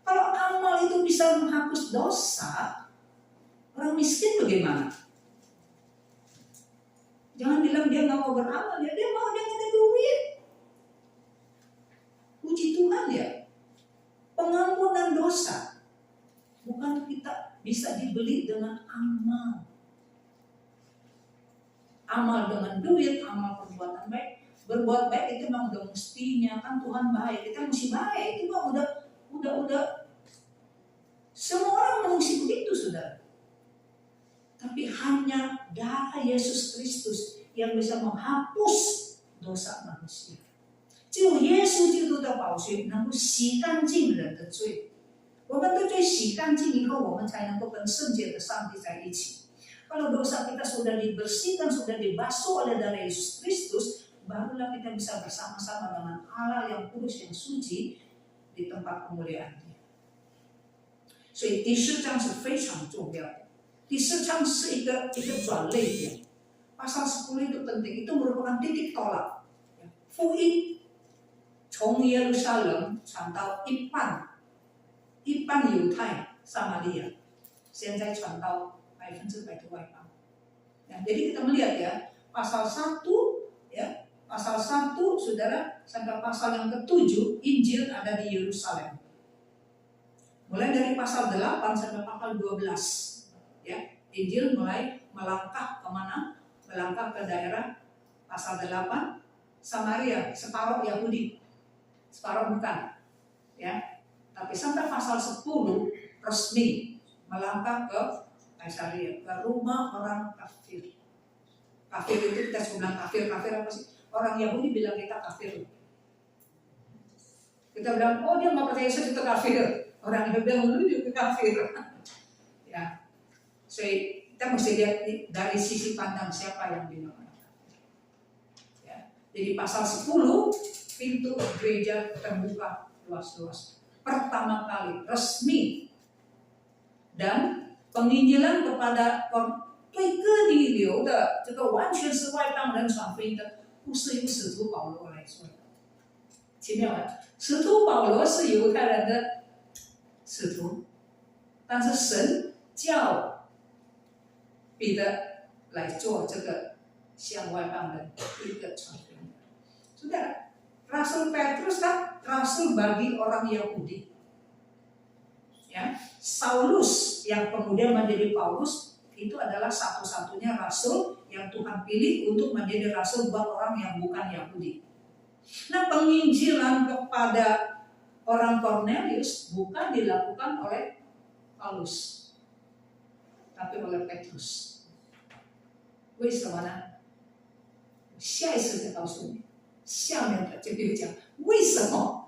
Kalau amal itu bisa menghapus dosa, orang miskin bagaimana? Jangan bilang dia nggak mau beramal, ya dia mau, dia ada duit. Puji Tuhan ya. Pengampunan dosa bukan kita bisa dibeli dengan amal. Amal dengan duit, amal perbuatan baik. Berbuat baik itu memang udah mestinya, kan Tuhan baik, kita mesti baik. Itu memang udah semua orang mesti begitu, saudara. Tapi hanya darah Yesus Kristus yang bisa menghapus dosa manusia. 只有耶稣基督的宝血能够洗干净人的罪。我们的罪洗干净以后，我们才能够跟圣洁的上帝在一起。Kalau dosa kita sudah dibersihkan, sudah dibasuh oleh darah Yesus Kristus, barulah kita bisa bersama-sama dengan Allah yang kudus, yang suci di tempat kemuliaan Dia. 所以第四章是非常重要的。第四章是一个转捩点。Pasal 10 itu penting, itu merupakan titik tolak.福音从耶路撒冷传到一半犹太撒玛利亚，现在传到100%的外邦。Jadi kita melihat ya, pasal 1 ya, pasal 1 saudara sampai pasal yang ke-7 Injil ada di Yerusalem. Mulai dari pasal 8 sampai pasal 12 ya, Injil mulai melangkah kemana? Melangkah ke daerah pasal 8 Samaria, separuh Yahudi, separuh bukan ya. Tapi sampai pasal 10 resmi melangkah ke Kaisaria, ke rumah orang kafir. Kafir itu kita bilang kafir apa sih? Orang Yahudi bilang kita kafir. Kita bilang, oh dia nggak percaya Yesus itu kafir. Orang Yahudi bilang lu juga kafir. Ya, so kita mesti lihat dari sisi pandang siapa yang bilang kafir. Ya, jadi pasal 10 pintu gereja terbuka luas-luas. Pertama kali resmi dan penginjilan kepada 对各地流的这个完全是外邦人传福音的，不是由使徒保罗来说的。奇妙啊！使徒保罗是犹太人的使徒，但是神叫彼得来做这个向外邦人一个传福音。Saudara, Rasul Petrus kan rasul bagi orang Yahudi. Ya, Saulus yang kemudian menjadi Paulus itu adalah satu-satunya rasul yang Tuhan pilih untuk menjadi rasul buat orang yang bukan Yahudi. Nah, penginjilan kepada orang Kornelius bukan dilakukan oleh Paulus, tapi oleh Petrus. 为什么呢？下一次再告诉你，下面的就跟你讲为什么。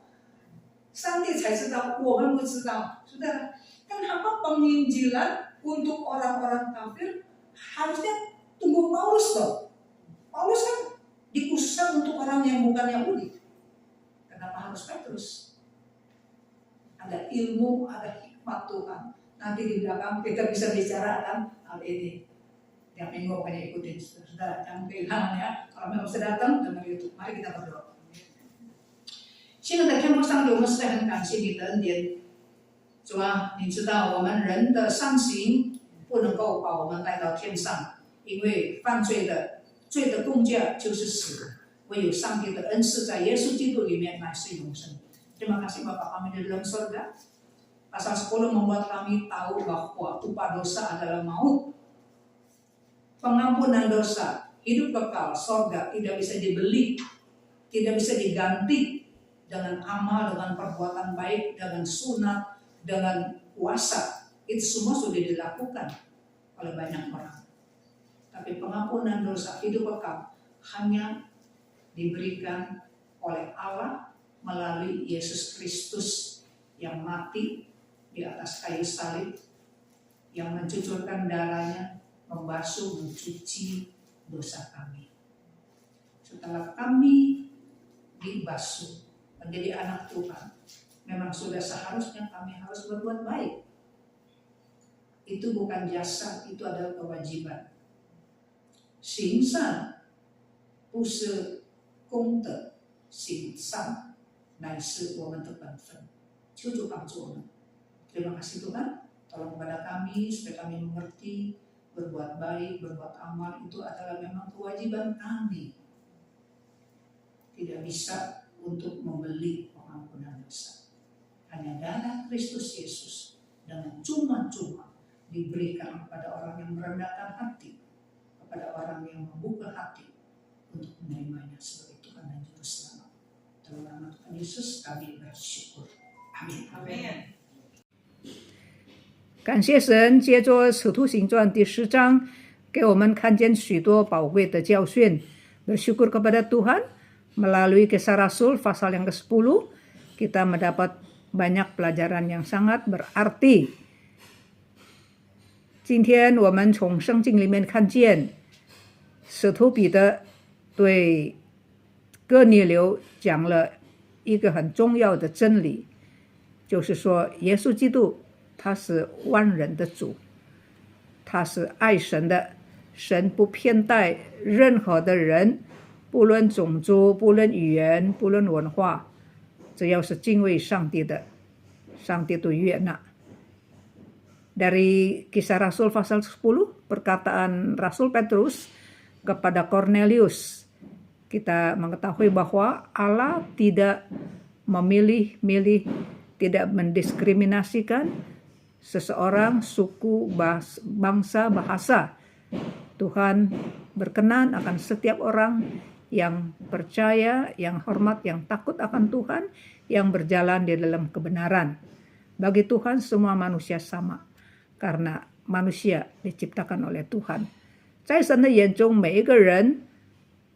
上帝才知道，我们不知道。Saudara, kenapa penginjilan untuk orang-orang kafir harusnya tunggu Paulus dong? Paulus kan dikhususkan untuk orang yang bukan Yahudi. Kenapa harus Petrus? Ada ilmu, ada hikmat Tuhan. Nanti di belakang kita bisa bicarakan hal ini. Yang minggu pokoknya ikutin, saudara. Jangan kehilangan ya. Kalau memang sudah datang, dengar YouTube. Mari kita berdoa. 亲爱的天父上帝，我们实在很感谢你的恩典，主啊，你知道我们人的善行不能够把我们带到天上，因为犯罪的罪的工价就是死，唯有上帝的恩赐在耶稣基督里面乃是永生。Terima kasih Bapa kami di dalam surga. Pasal 10 membuat kami tahu bahwa upah dosa adalah maut. Pengampunan dosa, hidup kekal, surga tidak bisa dibeli, tidak bisa diganti dengan amal, dengan perbuatan baik, dengan sunat, dengan puasa. Itu semua sudah dilakukan oleh banyak orang. Tapi pengampunan dosa, hidup kekal hanya diberikan oleh Allah melalui Yesus Kristus yang mati di atas kayu salib, yang mencucurkan darahnya, membasuh, mencuci dosa kami. Setelah kami dibasuh menjadi anak Tuhan, memang sudah seharusnya kami harus berbuat baik. Itu bukan jasa, itu adalah kewajiban. 行善不是功德，行善乃是我们的本分。求主帮助我们。Terima kasih Tuhan, tolong kepada kami supaya kami mengerti berbuat baik, berbuat amal itu adalah memang kewajiban kami. Tidak bisa untuk membeli pengampunan dosa. Hanya darah Kristus Yesus dengan cuma-cuma diberikan kepada orang yang merendahkan hati, kepada orang yang membuka hati untuk menerimanya sebagai Tuhan dan Juru Selamat. Dalam nama Tuhan Yesus kami bersyukur. Amin. Amen. 感谢神，借着使徒行传第10章，给我们看见许多宝贵的教训。Bersyukur kepada Tuhan, melalui Kisah Rasul pasal yang ke-10, kita mendapat banyak pelajaran yang sangat berarti. 今天我们从圣经里面看见，使徒彼得对哥尼流讲了一个很重要的真理，就是说耶稣基督他是万人的主，他是爱神的，神不偏待任何的人，不论种族，不论语言，不论文化，只要是敬畏上帝的，上帝都悦纳。Dari Kisah Rasul pasal 10, perkataan Rasul Petrus kepada Cornelius, kita mengetahui bahwa Allah tidak memilih-milih, tidak mendiskriminasikan seseorang, suku, bangsa, bahasa. Tuhan berkenan akan setiap orang yang percaya, yang hormat, yang takut akan Tuhan, yang berjalan di dalam kebenaran. Bagi Tuhan semua manusia sama, karena manusia diciptakan oleh Tuhan. 在神的眼中，每一个人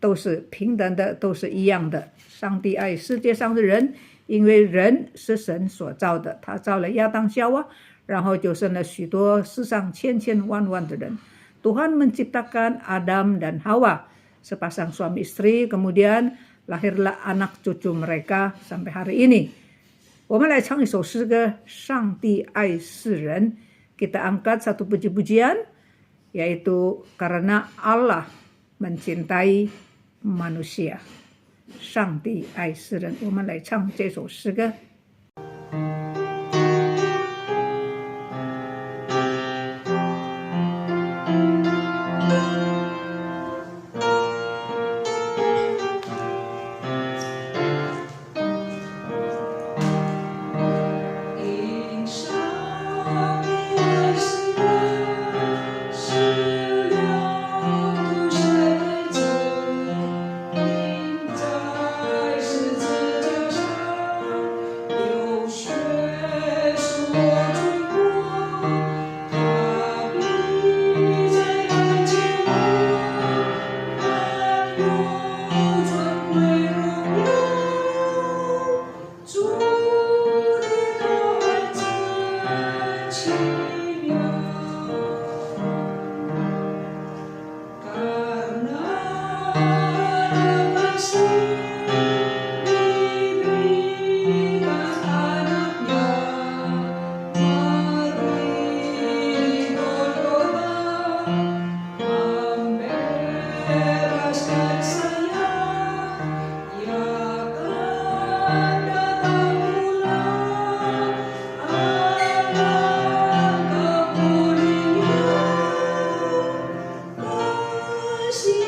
都是平等的，都是一样的。上帝爱世界上的人，因为人是神所造的，他造了亚当夏娃，然后就生了许多世上千千万万的人。Tuhan menciptakan Adam dan Hawa, sepasang suami istri, kemudian lahirlah anak cucu mereka sampai hari ini. 我们来唱一首诗歌，上帝爱世人。Kita angkat satu puji-pujian, yaitu karena Allah mencintai manusia. 上帝爱世人，我们来唱这首诗歌。心